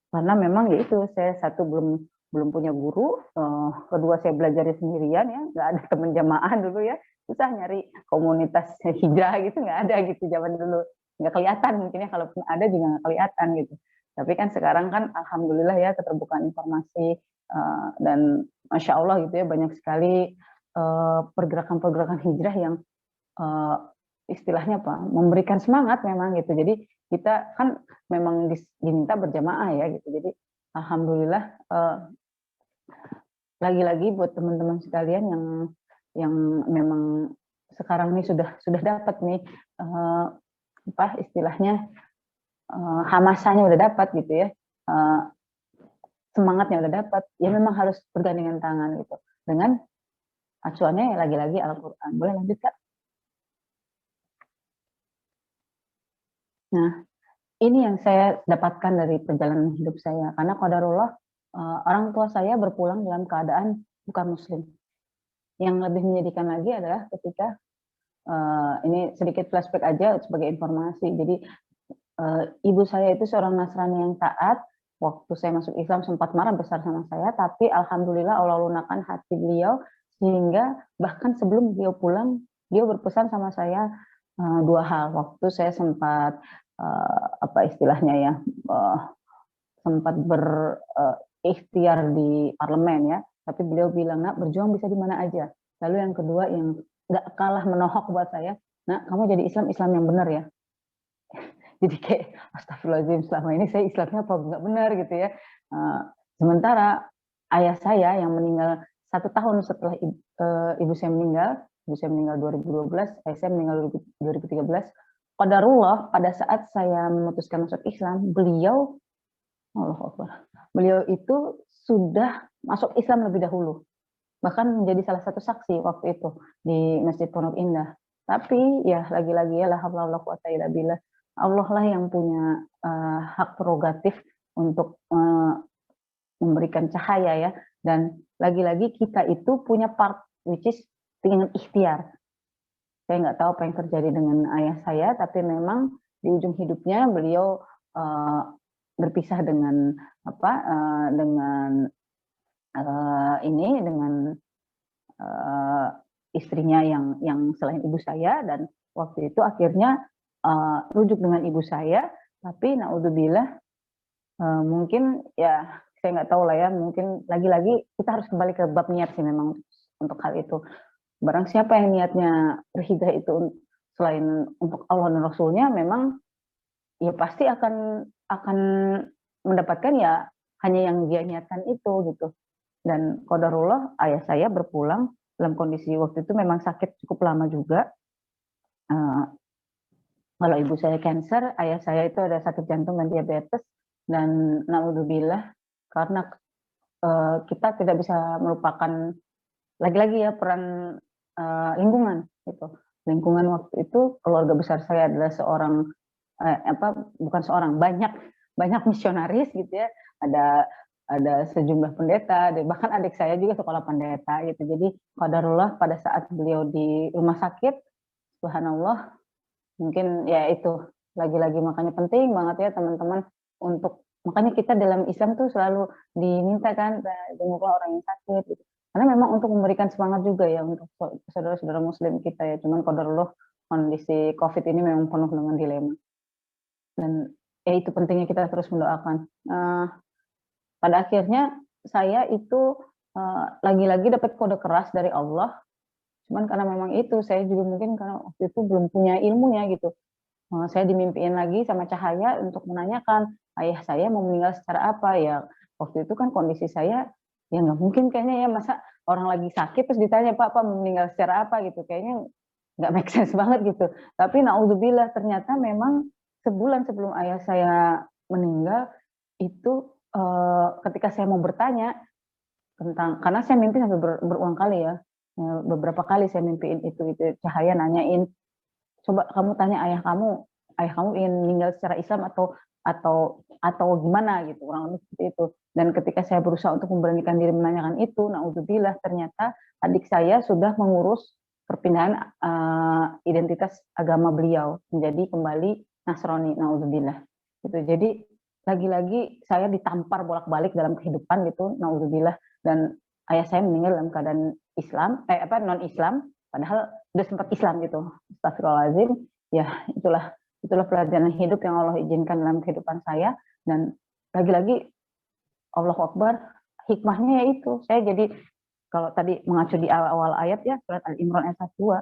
Karena memang ya itu, saya satu belum punya guru, kedua saya belajar sendirian ya, nggak ada teman jamaah dulu ya. susah nyari komunitas hijrah gitu, nggak ada gitu zaman dulu, nggak kelihatan mungkin ya, kalaupun ada juga nggak kelihatan gitu. Tapi kan sekarang kan alhamdulillah ya keterbukaan informasi, dan masya Allah gitu ya, banyak sekali pergerakan-pergerakan hijrah yang istilahnya apa, memberikan semangat memang gitu. Jadi kita kan memang diminta berjamaah ya gitu. Jadi alhamdulillah, lagi-lagi buat teman-teman sekalian yang memang sekarang nih sudah dapat nih apa istilahnya, hamasanya udah dapat gitu ya, semangatnya udah dapat, ya memang harus bergandengan tangan gitu dengan acuannya ya lagi-lagi Al-Quran. Boleh lanjut Kak? Nah, ini yang saya dapatkan dari perjalanan hidup saya, karena qadarullah orang tua saya berpulang dalam keadaan bukan muslim. Yang lebih menyedihkan lagi adalah ketika ini sedikit flashback aja sebagai informasi. Jadi ibu saya itu seorang Nasrani yang taat. Waktu saya masuk Islam sempat marah besar sama saya, tapi alhamdulillah Allah lunakan hati beliau sehingga bahkan sebelum beliau pulang, dia berpesan sama saya dua hal. Waktu saya sempat apa istilahnya ya, sempat berikhtiar di parlemen ya, tapi beliau bilang, nak, berjuang bisa di mana aja. Lalu yang kedua yang nggak kalah menohok buat saya, nak, kamu jadi Islam yang benar ya. Jadi kayak astagfirullahaladzim, selama ini saya Islamnya apa nggak benar gitu ya. Sementara ayah saya yang meninggal 1 tahun setelah ibu saya meninggal 2012, ayah saya meninggal 2013. Qadarullah pada saat saya memutuskan masuk Islam, beliau itu sudah masuk Islam lebih dahulu, bahkan menjadi salah satu saksi waktu itu di Masjid Pondok Indah. Tapi ya lagi-lagi ya la haula wala quwata illa billah, Allah lah yang punya hak prerogatif untuk memberikan cahaya ya. Dan lagi-lagi kita itu punya part which is dengan ikhtiar. Saya nggak tahu apa yang terjadi dengan ayah saya, tapi memang di ujung hidupnya beliau berpisah dengan apa, dengan istrinya yang selain ibu saya, dan waktu itu akhirnya rujuk dengan ibu saya, tapi naudzubillah mungkin ya saya nggak tahu lah ya, mungkin lagi-lagi kita harus kembali ke bab niat sih memang untuk hal itu. Barang siapa yang niatnya berhijrah itu selain untuk Allah dan Rasulnya, memang ya pasti akan mendapatkan ya hanya yang dia niatkan itu gitu. Dan qadarullah ayah saya berpulang dalam kondisi waktu itu memang sakit cukup lama juga. Kalau ibu saya cancer, ayah saya itu ada sakit jantung dan diabetes, dan naudzubillah, karena kita tidak bisa melupakan lagi-lagi ya peran lingkungan gitu. Lingkungan waktu itu, keluarga besar saya adalah seorang banyak misionaris gitu ya. Ada sejumlah pendeta, bahkan adik saya juga sekolah pendeta gitu. Jadi qadarullah pada saat beliau di rumah sakit, subhanallah, mungkin ya itu lagi-lagi makanya penting banget ya teman-teman, untuk makanya kita dalam Islam tuh selalu diminta kan jenguklah orang yang sakit gitu. Karena memang untuk memberikan semangat juga ya untuk saudara-saudara muslim kita ya. Cuman qadarullah kondisi Covid ini memang penuh dengan dilema. Dan ya itu pentingnya kita terus mendoakan. Pada akhirnya saya itu lagi-lagi dapat kode keras dari Allah. Cuman karena memang itu, saya juga mungkin karena waktu itu belum punya ilmunya gitu. Saya dimimpiin lagi sama cahaya untuk menanyakan, ayah saya mau meninggal secara apa ya. Waktu itu kan kondisi saya, ya nggak mungkin kayaknya ya, masa orang lagi sakit terus ditanya, Pak mau meninggal secara apa gitu. Kayaknya nggak make sense banget gitu. Tapi naudzubillah, ternyata memang sebulan sebelum ayah saya meninggal, itu ketika saya mau bertanya tentang, karena saya mimpi sampai berulang kali ya, beberapa kali saya mimpiin itu cahaya nanyain, coba kamu tanya ayah kamu ingin meninggal secara Islam atau gimana gitu, kurang lebih seperti itu. Dan ketika saya berusaha untuk memberanikan diri menanyakan itu, naudzubillah, ternyata adik saya sudah mengurus perpindahan identitas agama beliau menjadi kembali Nasrani, naudzubillah gitu. Jadi lagi-lagi saya ditampar bolak-balik dalam kehidupan gitu, naudzubillah. Dan ayah saya meninggal dalam keadaan Islam, non Islam, padahal udah sempat Islam gitu. Astagfirullahaladzim. Ya, itulah pelajaran hidup yang Allah izinkan dalam kehidupan saya. Dan lagi-lagi Allahu Akbar, hikmahnya yaitu saya jadi, kalau tadi mengacu di awal ayat ya, surat Al-Imran ayat 1-2,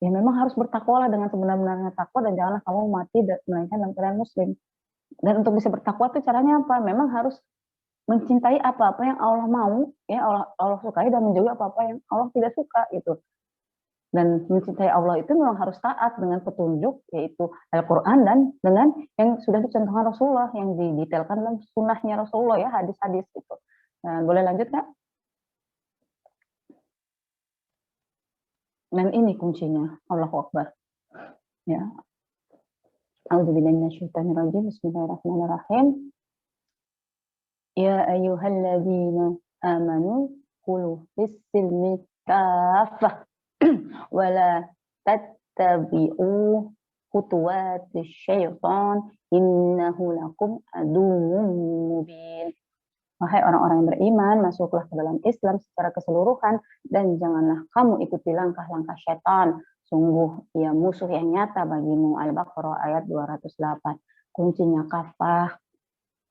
ya memang harus bertakwalah dengan sebenar-benarnya takwa, dan janganlah kamu mati melainkan dalam keadaan muslim. Dan untuk bisa bertakwa itu caranya apa? Memang harus mencintai apa-apa yang Allah mau, ya Allah sukai, dan menjauhi apa-apa yang Allah tidak suka gitu. Dan mencintai Allah itu memang harus taat dengan petunjuk, yaitu Al-Quran, dan dengan yang sudah dicontohkan Rasulullah, yang didetailkan dalam sunnahnya Rasulullah ya, hadis-hadis gitu. Nah, boleh lanjut Kak? Dan ini kuncinya, Allahu Akbar. Ya. A'udzubillahi minasyaitonirrajim. Bismillahirrahmanirrahim. Ya ayyuhalladzina amanu qulu fis-silmi kafah wala tattabi'u khutuwatis syaitan innahu lakum aduwwum mubin. Wahai orang-orang yang beriman, masuklah ke dalam Islam secara keseluruhan dan janganlah kamu ikuti langkah-langkah syaitan. Sungguh ia musuh yang nyata bagimu. Al-Baqarah ayat 208. Kuncinya kafah.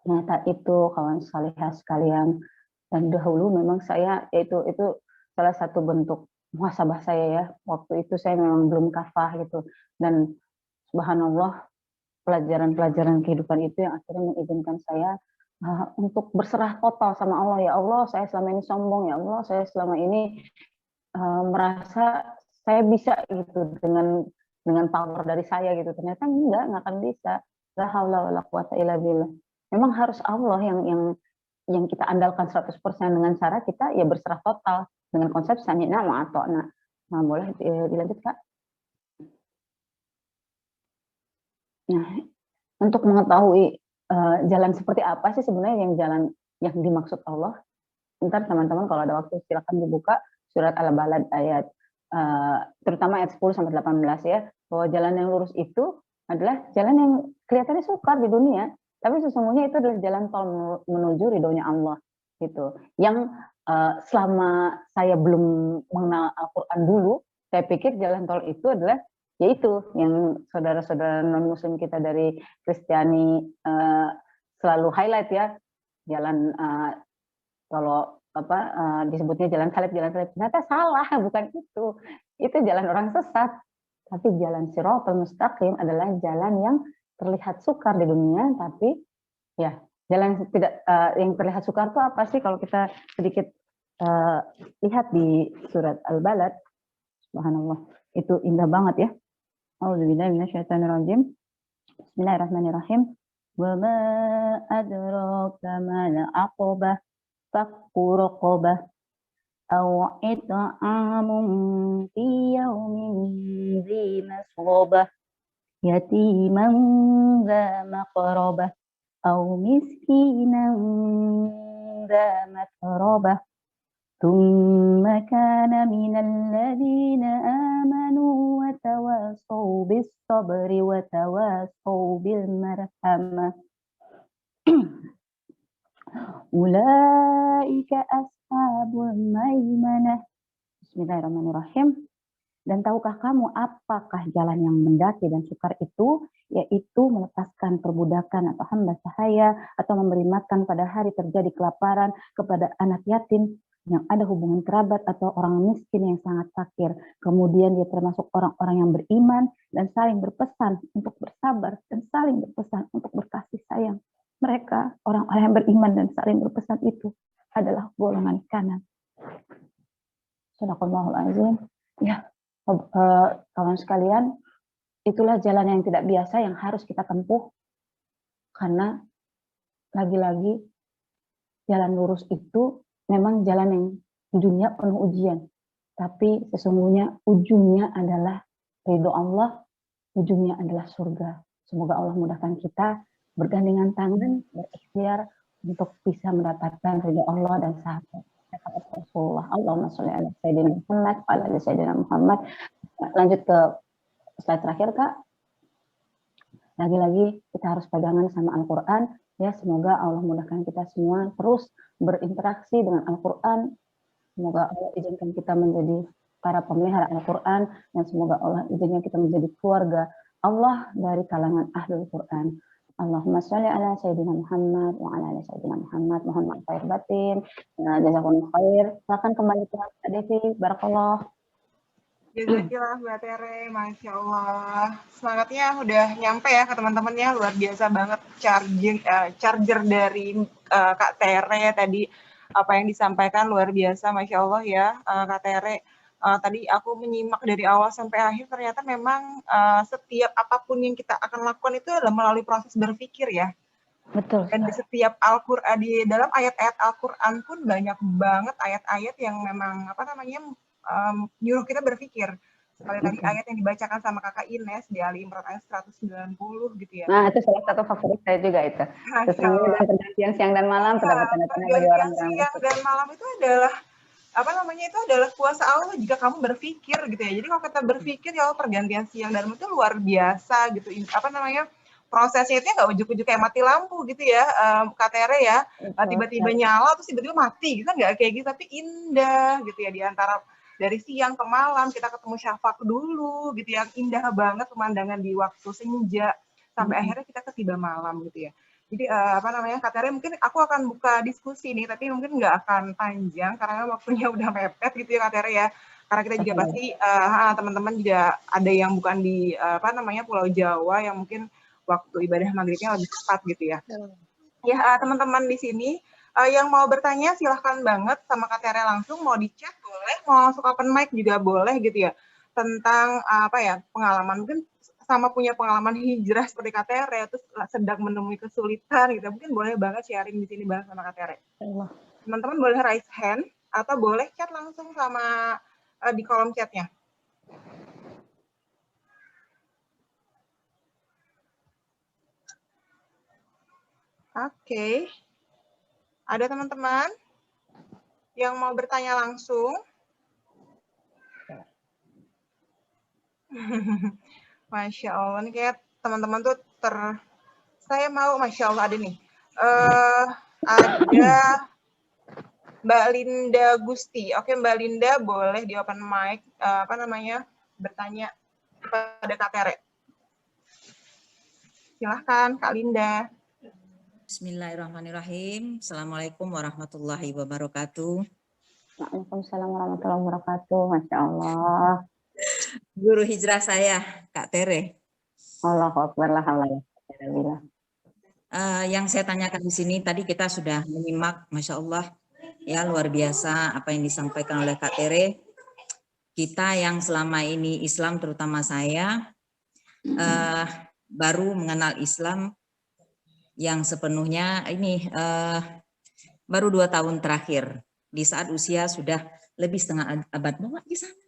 Nyata itu kawan salihah sekalian. Dan dahulu memang saya itu salah satu bentuk muhasabah saya ya. Waktu itu saya memang belum kafah gitu. Dan subhanallah, pelajaran-pelajaran kehidupan itu yang akhirnya mengizinkan saya untuk berserah total sama Allah. Ya Allah, saya selama ini sombong. Ya Allah, saya selama ini merasa saya bisa gitu dengan power dari saya gitu. Ternyata nggak akan bisa. La haula wala quwata illa billah. Memang harus Allah yang kita andalkan 100% dengan cara kita ya berserah total dengan konsep sami'na wa ata'na. Nah, boleh dilanjut Kak? Nah, untuk mengetahui jalan seperti apa sih sebenarnya jalan yang dimaksud Allah. Ntar teman-teman kalau ada waktu silakan dibuka surat Al-Balad ayat terutama ayat 10 sampai 18 ya, bahwa jalan yang lurus itu adalah jalan yang kelihatannya sukar di dunia, tapi sesungguhnya itu adalah jalan tol menuju ridhonya Allah gitu. Yang selama saya belum mengenal Al-Qur'an dulu, saya pikir jalan tol itu adalah yaitu yang saudara-saudara non-muslim kita dari Kristiani selalu highlight ya, jalan kalau disebutnya jalan salib, ternyata salah, bukan itu jalan orang sesat. Tapi jalan Shiratal Mustaqim adalah jalan yang terlihat sukar di dunia, tapi ya jalan tidak yang terlihat sukar itu apa sih? Kalau kita sedikit lihat di surat Al-Balad, subhanallah, itu indah banget ya. A'udzubillahi minasyaitonirrajim. Bismillahirrahmanirrahim. Wa ma adraka mal aqabah fakku raqabah aw it'amun fi yaumin dzi masghabah yatiman dza maqrabah aw miskinan dza matrabah thumma kana minal ladzina amanu wa tawasaw bis sabri wa tawasaw bil marhamah. Ulaika ashabul maimanah. Bismillahirrahmanirrahim. Dan tahukah kamu apakah jalan yang mendaki dan sukar itu? Yaitu melepaskan perbudakan atau hamba sahaya, atau memberi makan pada hari terjadi kelaparan kepada anak yatim yang ada hubungan kerabat, atau orang miskin yang sangat fakir. Kemudian dia termasuk orang-orang yang beriman dan saling berpesan untuk bersabar dan saling berpesan untuk berkasih sayang. Mereka, orang-orang yang beriman dan saling berpesan itu adalah golongan kanan. Shadaqallahul azim. Ya, kawan sekalian, itulah jalan yang tidak biasa yang harus kita tempuh. Karena lagi-lagi jalan lurus itu memang jalan yang ujungnya penuh ujian. Tapi sesungguhnya ujungnya adalah ridho Allah, ujungnya adalah surga. Semoga Allah mudahkan kita bergandengan tangan, berikhtiar untuk bisa mendapatkan ridho Allah dan sahabat Rasulullah. Allahumma sholli ala sayyidina Muhammad wa ala sayyidina Muhammad. Lanjut ke slide terakhir Kak. Lagi-lagi kita harus pegangan sama Al-Qur'an ya. Semoga Allah mudahkan kita semua terus berinteraksi dengan Al-Qur'an. Semoga Allah izinkan kita menjadi para pemelihara Al-Quran, dan semoga Allah izinnya kita menjadi keluarga Allah dari kalangan Ahlul Quran. Allahumma sholli ala Sayyidina Muhammad wa ala ali Sayyidina Muhammad. Mohon maaf lahir batin. Jazakumullah khair. Silakan kembali ke Kak Devi. Barakallah. Jazakillah Mbak Tere, Masya Allah. Semangatnya udah nyampe ya ke teman-temannya, luar biasa banget charger dari Kak Tere tadi. Apa yang disampaikan luar biasa, Masya Allah ya Kak Tere. Tadi aku menyimak dari awal sampai akhir, ternyata memang setiap apapun yang kita akan lakukan itu adalah melalui proses berpikir ya. Betul. Dan di setiap Al-Quran, di dalam ayat-ayat Al-Quran pun banyak banget ayat-ayat yang memang nyuruh kita berpikir. Seperti tadi ayat yang dibacakan sama Kakak Ines di Ali Imran ayat 190 gitu ya. Nah, itu salah satu favorit saya juga itu. Sesungguhnya dalam pergantian siang dan malam terdapat tanda-tanda bagi orang-orang siang dan malam itu adalah itu adalah kuasa Allah jika kamu berpikir gitu ya. Jadi kalau kita berpikir ya pergantian siang dan malam itu luar biasa gitu. Prosesnya itu nggak ujuk-ujuk kayak mati lampu gitu ya, Kak Tere ya. Tiba-tiba nyala terus tiba-tiba mati gitu, nggak kayak gitu, tapi indah gitu ya. Di antara dari siang ke malam kita ketemu syafaq dulu gitu ya, indah banget pemandangan di waktu senja sampai akhirnya kita ketiba malam gitu ya. Jadi Kak Tere, mungkin aku akan buka diskusi nih, tapi mungkin nggak akan panjang karena waktunya udah mepet gitu ya Kak Tere ya. Karena kita juga pasti teman-teman juga ada yang bukan di Pulau Jawa yang mungkin waktu ibadah maghribnya lebih cepat gitu ya. Ya teman-teman di sini yang mau bertanya silahkan banget sama Kak Tere langsung, mau di chat boleh, mau langsung open mic juga boleh gitu ya. Tentang pengalaman, mungkin sama punya pengalaman hijrah seperti Kak Tere, terus sedang menemui kesulitan gitu. Mungkin boleh banget sharing di sini bareng sama Kak Tere. Teman-teman boleh raise hand atau boleh chat langsung sama di kolom chatnya. Oke. Ada teman-teman yang mau bertanya langsung? Masya Allah, ini kayak teman-teman tuh saya mau, Masya Allah ada nih. Ada Mbak Linda Gusti. Oke, Mbak Linda boleh di open mic, bertanya kepada Kak Tere. Silahkan, Kak Linda. Bismillahirrahmanirrahim. Assalamualaikum warahmatullahi wabarakatuh. Waalaikumsalam warahmatullahi wabarakatuh. Masya Allah. Guru hijrah saya, Kak Tere. Allahu Akbar, la haula wala quwwata. Yang saya tanyakan di sini tadi kita sudah menyimak, Masya Allah, ya luar biasa apa yang disampaikan oleh Kak Tere. Kita yang selama ini Islam, terutama saya, baru mengenal Islam yang sepenuhnya ini baru 2 tahun terakhir, di saat usia sudah lebih setengah abad. Bawa di sana.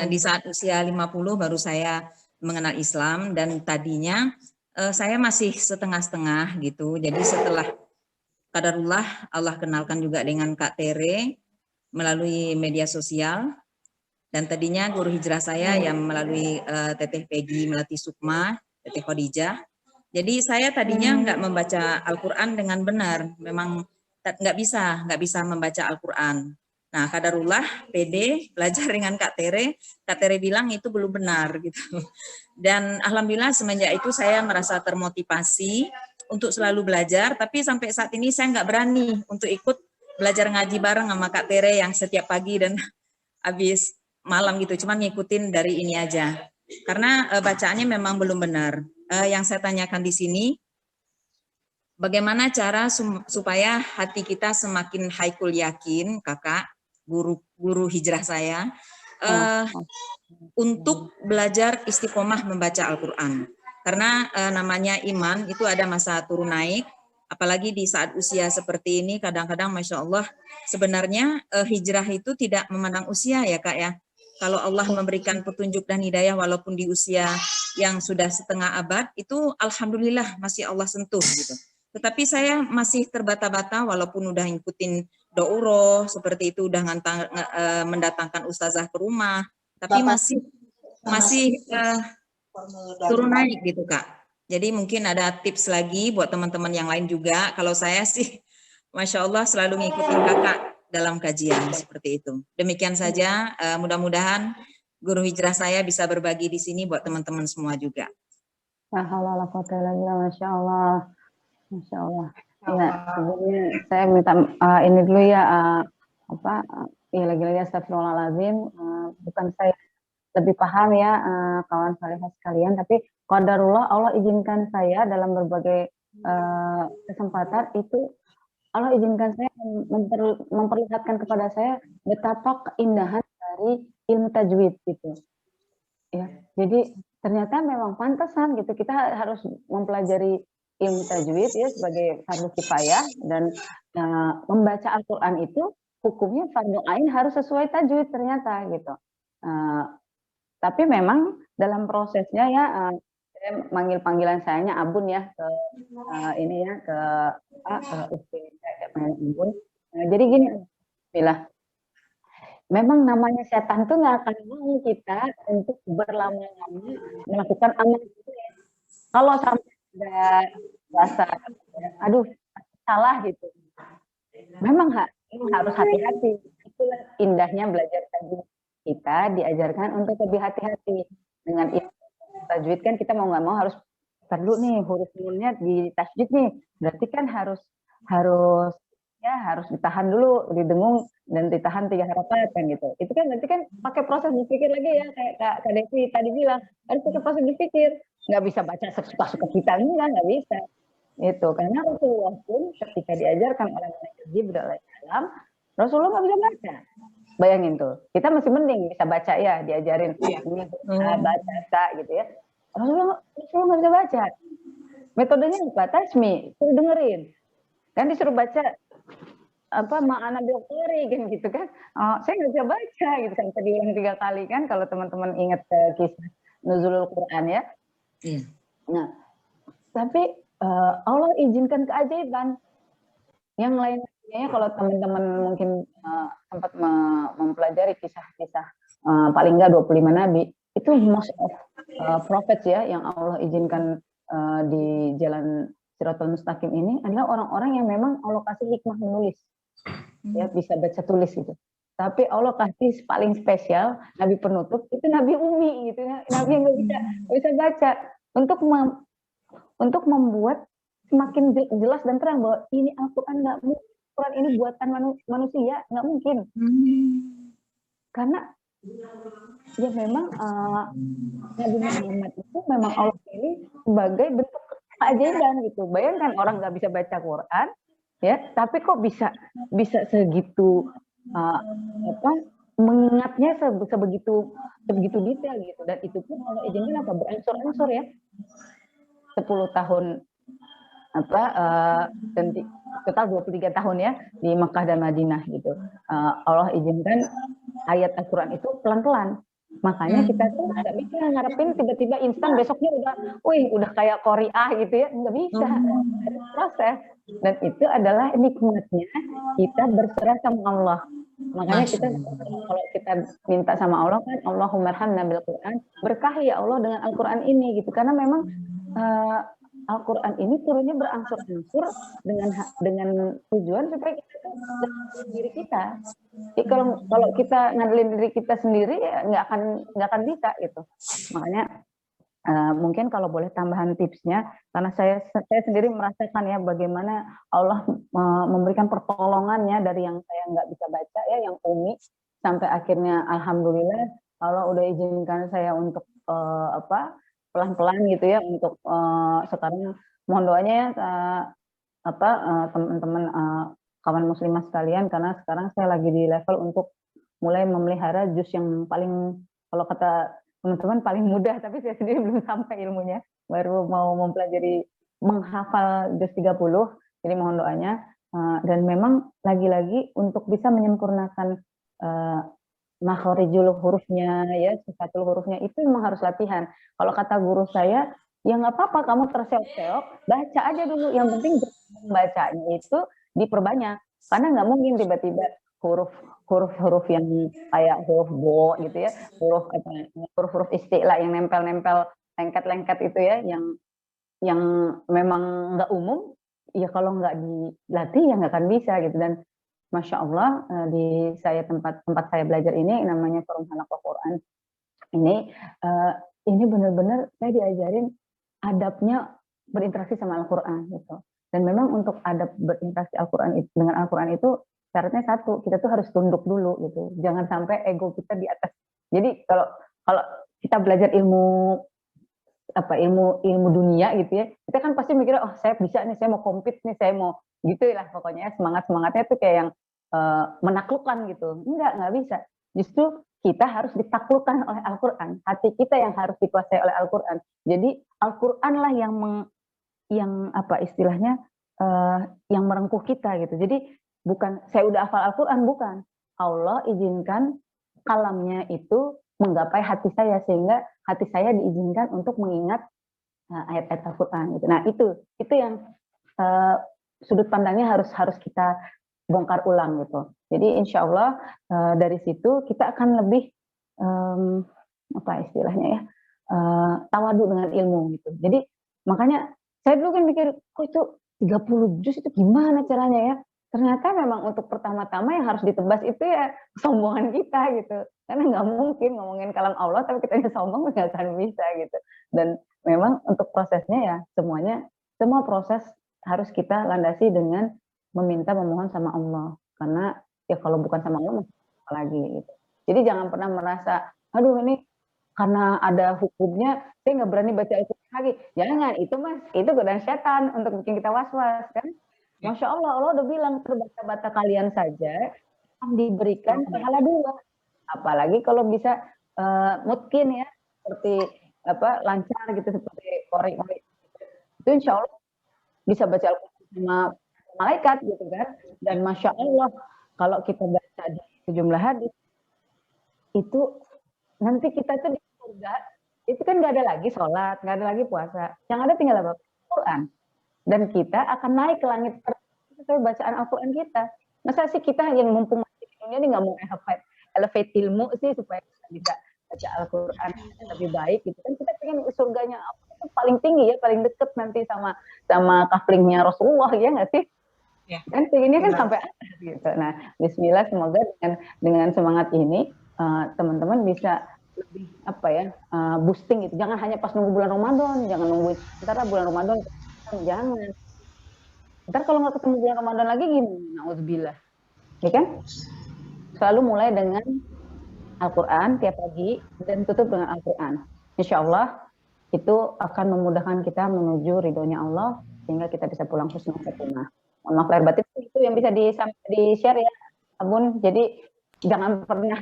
Di saat usia 50 baru saya mengenal Islam, dan tadinya saya masih setengah-setengah gitu. Jadi setelah qadarullah Allah kenalkan juga dengan Kak Tere melalui media sosial, dan tadinya guru hijrah saya yang melalui Teteh Peggy Melati Sukma, Teteh Khadijah. Jadi saya tadinya nggak membaca Al-Quran dengan benar, memang nggak bisa membaca Al-Quran. Nah, qadarullah PD belajar dengan Kak Tere bilang itu belum benar gitu. Dan alhamdulillah semenjak itu saya merasa termotivasi untuk selalu belajar, tapi sampai saat ini saya nggak berani untuk ikut belajar ngaji bareng sama Kak Tere yang setiap pagi dan habis malam gitu, cuman ngikutin dari ini aja. Karena bacaannya memang belum benar. Yang saya tanyakan di sini, bagaimana cara supaya hati kita semakin haikul yakin, Kakak, guru hijrah saya, untuk belajar istiqomah membaca Al-Quran. Karena namanya iman itu ada masa turun naik, apalagi di saat usia seperti ini, kadang-kadang Masya Allah, sebenarnya hijrah itu tidak memandang usia ya Kak ya. Kalau Allah memberikan petunjuk dan hidayah walaupun di usia yang sudah setengah abad, itu alhamdulillah masih Allah sentuh gitu. Tetapi saya masih terbata-bata walaupun udah ngikutin douro seperti itu, udah mendatangkan ustazah ke rumah, tapi masih turun naik gitu Kak. Jadi mungkin ada tips lagi buat teman-teman yang lain juga. Kalau saya sih Masya Allah selalu ngikutin Kakak dalam kajian seperti itu. Demikian saja, mudah-mudahan guru hijrah saya bisa berbagi di sini buat teman-teman semua juga. La haula wala quwata illa billah, Masya Allah. Masya Allah. Ya, Allah. sebelumnya saya minta ini dulu ya, ya lagi-lagi astagfirullahaladzim, bukan saya lebih paham ya, kawan salihah sekalian, tapi qadarullah Allah izinkan saya dalam berbagai kesempatan itu, Allah izinkan saya memperlihatkan kepada saya betapa keindahan dari ilmu tajwid gitu. Ya, jadi ternyata memang pantasan gitu kita harus mempelajari ilmu tajwid ya sebagai fardu kifayah, dan membaca Al-Qur'an itu hukumnya fardu ain harus sesuai tajwid ternyata gitu. Tapi memang dalam prosesnya ya, saya manggil panggilan sayanya Abun ya ke ini ya ke istri saya Abun. Jadi gini, Bila, memang namanya setan tuh nggak akan mau kita untuk berlama-lama melakukan amal itu ya. Kalau sampai ada rasa, aduh salah gitu, memang harus hati-hati. Itulah indahnya belajar tajwid. Kita diajarkan untuk lebih hati-hati dengan ilmu tajwid. Kan kita mau nggak mau harus perlu nih huruf nunnya di tajwid nih, berarti kan harus ditahan dulu, didengung dan ditahan 3 harakat kan gitu. Itu kan berarti kan pakai proses berpikir lagi ya, kayak Kak Devi tadi bilang, harus pakai proses berpikir. Nggak bisa baca sesuka-suka kita, nggak bisa. Itu karena Rasulullah pun ketika diajarkan oleh malaikat Jibril alaihissalam, Rasulullah nggak bisa baca. Bayangin tuh, kita masih mending bisa baca ya, diajarin ini baca gitu ya. Rasulullah nggak bisa baca. Metodenya apa? Tasmi, suruh dengerin. Kan disuruh baca ma'ana bil qari kan gitu kan. Saya nggak bisa baca gitu kan, tadi ulang 3 kali kan kalau teman-teman ingat kisah nuzulul Quran ya. Iya. Nah, tapi Allah izinkan keajaiban. Yang lainnya kalau teman-teman mungkin sempat mempelajari kisah-kisah paling nggak 25 nabi, itu most of prophets ya yang Allah izinkan di jalan Shiratal Mustaqim ini adalah orang-orang yang memang Allah kasih hikmah menulis. Ya, bisa baca tulis gitu. Tapi Allah kasih paling spesial nabi penutup itu Nabi Umi gitu ya. Nabi yang nggak bisa baca untuk membuat semakin jelas dan terang bahwa ini Al-Quran nggak mungkin, Quran ini buatan manusia, nggak mungkin. Karena ya memang Nabi Muhammad itu memang Allah pilih sebagai bentuk keajaiban gitu. Bayangkan orang nggak bisa baca Quran, ya, tapi kok bisa segitu mengingatnya sebegitu detail gitu. Dan itu pun Allah izinkan berangsur-angsur ya. 10 tahun dan total 23 tahun ya di Mekah dan Madinah gitu. Allah izinkan ayat Al-Quran itu pelan-pelan. Makanya kita tuh nggak bisa ngarepin tiba-tiba instan besoknya udah kayak Korea gitu ya, nggak bisa. Harus proses. Dan itu adalah nikmatnya kita berserah sama Allah. Makanya kita kalau kita minta sama Allah kan, Allahumma arhamna bil Quran, berkahi ya Allah dengan Al-Quran ini gitu. Karena memang Al-Quran ini turunnya berangsur-angsur dengan tujuan supaya kita diri kita. Jadi kalau kita ngandelin diri kita sendiri ya nggak akan bisa gitu. Makanya mungkin kalau boleh tambahan tipsnya, karena saya sendiri merasakan ya bagaimana Allah memberikan pertolongannya dari yang saya nggak bisa baca ya, yang umi, sampai akhirnya alhamdulillah Allah udah izinkan saya untuk pelan-pelan gitu ya, untuk sekarang mohon doanya ya teman-teman kawan muslimah sekalian, karena sekarang saya lagi di level untuk mulai memelihara juz yang paling, kalau kata teman-teman paling mudah, tapi saya sendiri belum sampai ilmunya, baru mau mempelajari menghafal juz 30, jadi mohon doanya. Dan memang lagi-lagi untuk bisa menyempurnakan makhorijul hurufnya ya, sifatul hurufnya itu memang harus latihan. Kalau kata guru saya, ya nggak apa-apa kamu terseok-seok, baca aja dulu, yang penting bacanya itu diperbanyak, karena nggak mungkin tiba-tiba huruf yang kayak huruf bo gitu ya, huruf istilah yang nempel-nempel lengket-lengket itu ya, yang memang nggak umum, ya kalau nggak dilatih ya nggak akan bisa gitu. Dan Masya Allah, di tempat saya belajar ini namanya Forum Halaqah Quran. Ini benar-benar saya diajarin adabnya berinteraksi sama Al-Quran gitu. Dan memang untuk adab berinteraksi dengan Al-Quran itu syaratnya satu, kita tuh harus tunduk dulu gitu. Jangan sampai ego kita di atas. Jadi kalau kita belajar ilmu dunia gitu ya, kita kan pasti mikir, oh saya bisa nih, saya mau compete nih, saya mau gitu lah pokoknya, semangatnya tuh kayak yang menaklukkan gitu. Nggak bisa. Justru kita harus ditaklukkan oleh Al-Quran. Hati kita yang harus dikuasai oleh Al-Quran. Jadi Al-Quran lah yang merengkuh kita gitu. Jadi bukan saya udah hafal Al-Quran, bukan. Allah izinkan kalamnya itu menggapai hati saya, sehingga hati saya diizinkan untuk mengingat ayat-ayat Al-Quran gitu. Nah itu yang sudut pandangnya harus kita bongkar ulang gitu. Jadi insya Allah dari situ kita akan lebih tawadu dengan ilmu gitu. Jadi makanya saya dulu kan mikir, kok itu 30 juz itu gimana caranya ya? Ternyata memang untuk pertama-tama yang harus ditebas itu ya kesombongan kita gitu. Karena nggak mungkin ngomongin kalam Allah tapi kita sombong nggak akan bisa gitu. Dan memang untuk prosesnya ya semua proses harus kita landasi dengan memohon sama Allah. Karena ya kalau bukan sama Allah apa lagi gitu. Jadi jangan pernah merasa, aduh ini karena ada hukumnya saya nggak berani baca Al-Quran lagi. Jangan, itu godaan setan untuk bikin kita was-was kan. Masya Allah, Allah udah bilang terbata-bata kalian saja akan diberikan pahala 2. Apalagi kalau bisa mungkin ya seperti lancar gitu, seperti kori-kori. Itu insya Allah bisa baca Al-Quran sama malaikat gitu kan. Dan Masya Allah kalau kita baca di sejumlah hadis itu nanti kita tuh di surga itu kan nggak ada lagi sholat, nggak ada lagi puasa, yang ada tinggal apa? Al-Quran. Dan kita akan naik ke langit sesuai bacaan Al-Quran kita. Masa sih kita yang mumpung masih di dunia ini nggak mau elevate ilmu sih supaya kita bisa baca Al-Quran lebih baik gitu kan. Kita pengen surganya itu paling tinggi ya, paling deket nanti sama kaflingnya Rasulullah ya nggak sih? Ya. Kan pengennya kan sampai atas gitu. Nah, bismillah semoga dengan semangat ini teman-teman bisa lebih boosting gitu. Jangan hanya pas nunggu bulan Ramadan, jangan nungguin ntar bulan Ramadan, jangan. Ntar kalau nggak ketemu bulan Ramadan lagi gimana? Nauzubillah. Ya kan? Selalu mulai dengan Al-Quran tiap pagi dan tutup dengan Al-Quran. Insya Allah itu akan memudahkan kita menuju ridhonya Allah sehingga kita bisa pulang husnul khotimah. Mohon maaf lahir batin, itu yang bisa di-share ya, Abun. Jadi jangan pernah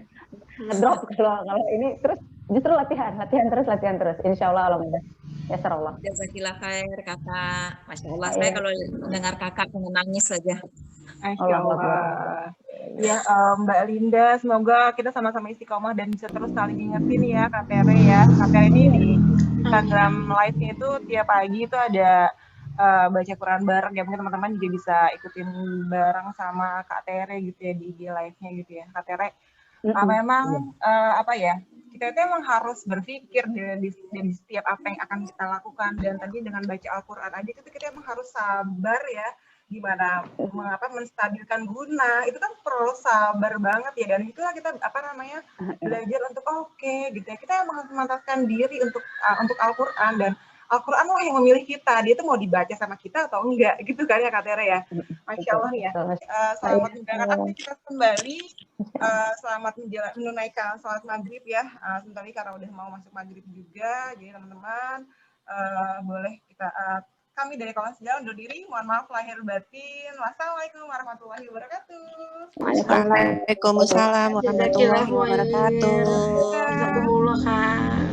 ngedrop kalau ini, terus justru latihan terus. Insya Allah mudah. Ya Allah. Jazakillah khair kakak. Masya Allah, saya kalau mendengar kakak pengen nangis saja. Masya Allah. Ya Mbak Linda, semoga kita sama-sama istiqomah dan bisa terus saling ingetin ya Kak Tere ya. Kak Tere ini di Instagram live-nya itu tiap pagi itu ada baca Quran bareng ya, mungkin teman-teman juga bisa ikutin bareng sama Kak Tere gitu ya di live-nya gitu ya. Kak Tere, memang kita itu emang harus berpikir di setiap apa yang akan kita lakukan, dan tadi dengan baca Al-Quran aja itu kita emang harus sabar ya, gimana menstabilkan guna itu kan perlu sabar banget ya, dan itulah kita belajar untuk gitu ya, kita emang memantaskan diri untuk Al-Quran, dan Al-Quran lah yang memilih kita, dia tuh mau dibaca sama kita atau enggak gitu kan ya Kak Tere ya. Masya Allah ya. Selamat menjalankan aktivitas kembali, selamat menunaikan sholat maghrib ya. Sebentar lagi karena udah mau masuk maghrib juga, jadi teman-teman boleh kami dari Kawan Sejalan undur diri. Mohon maaf lahir batin. Wassalamualaikum warahmatullahi wabarakatuh. Waalaikumsalam warahmatullahi wabarakatuh. Jazakumullah, Kak.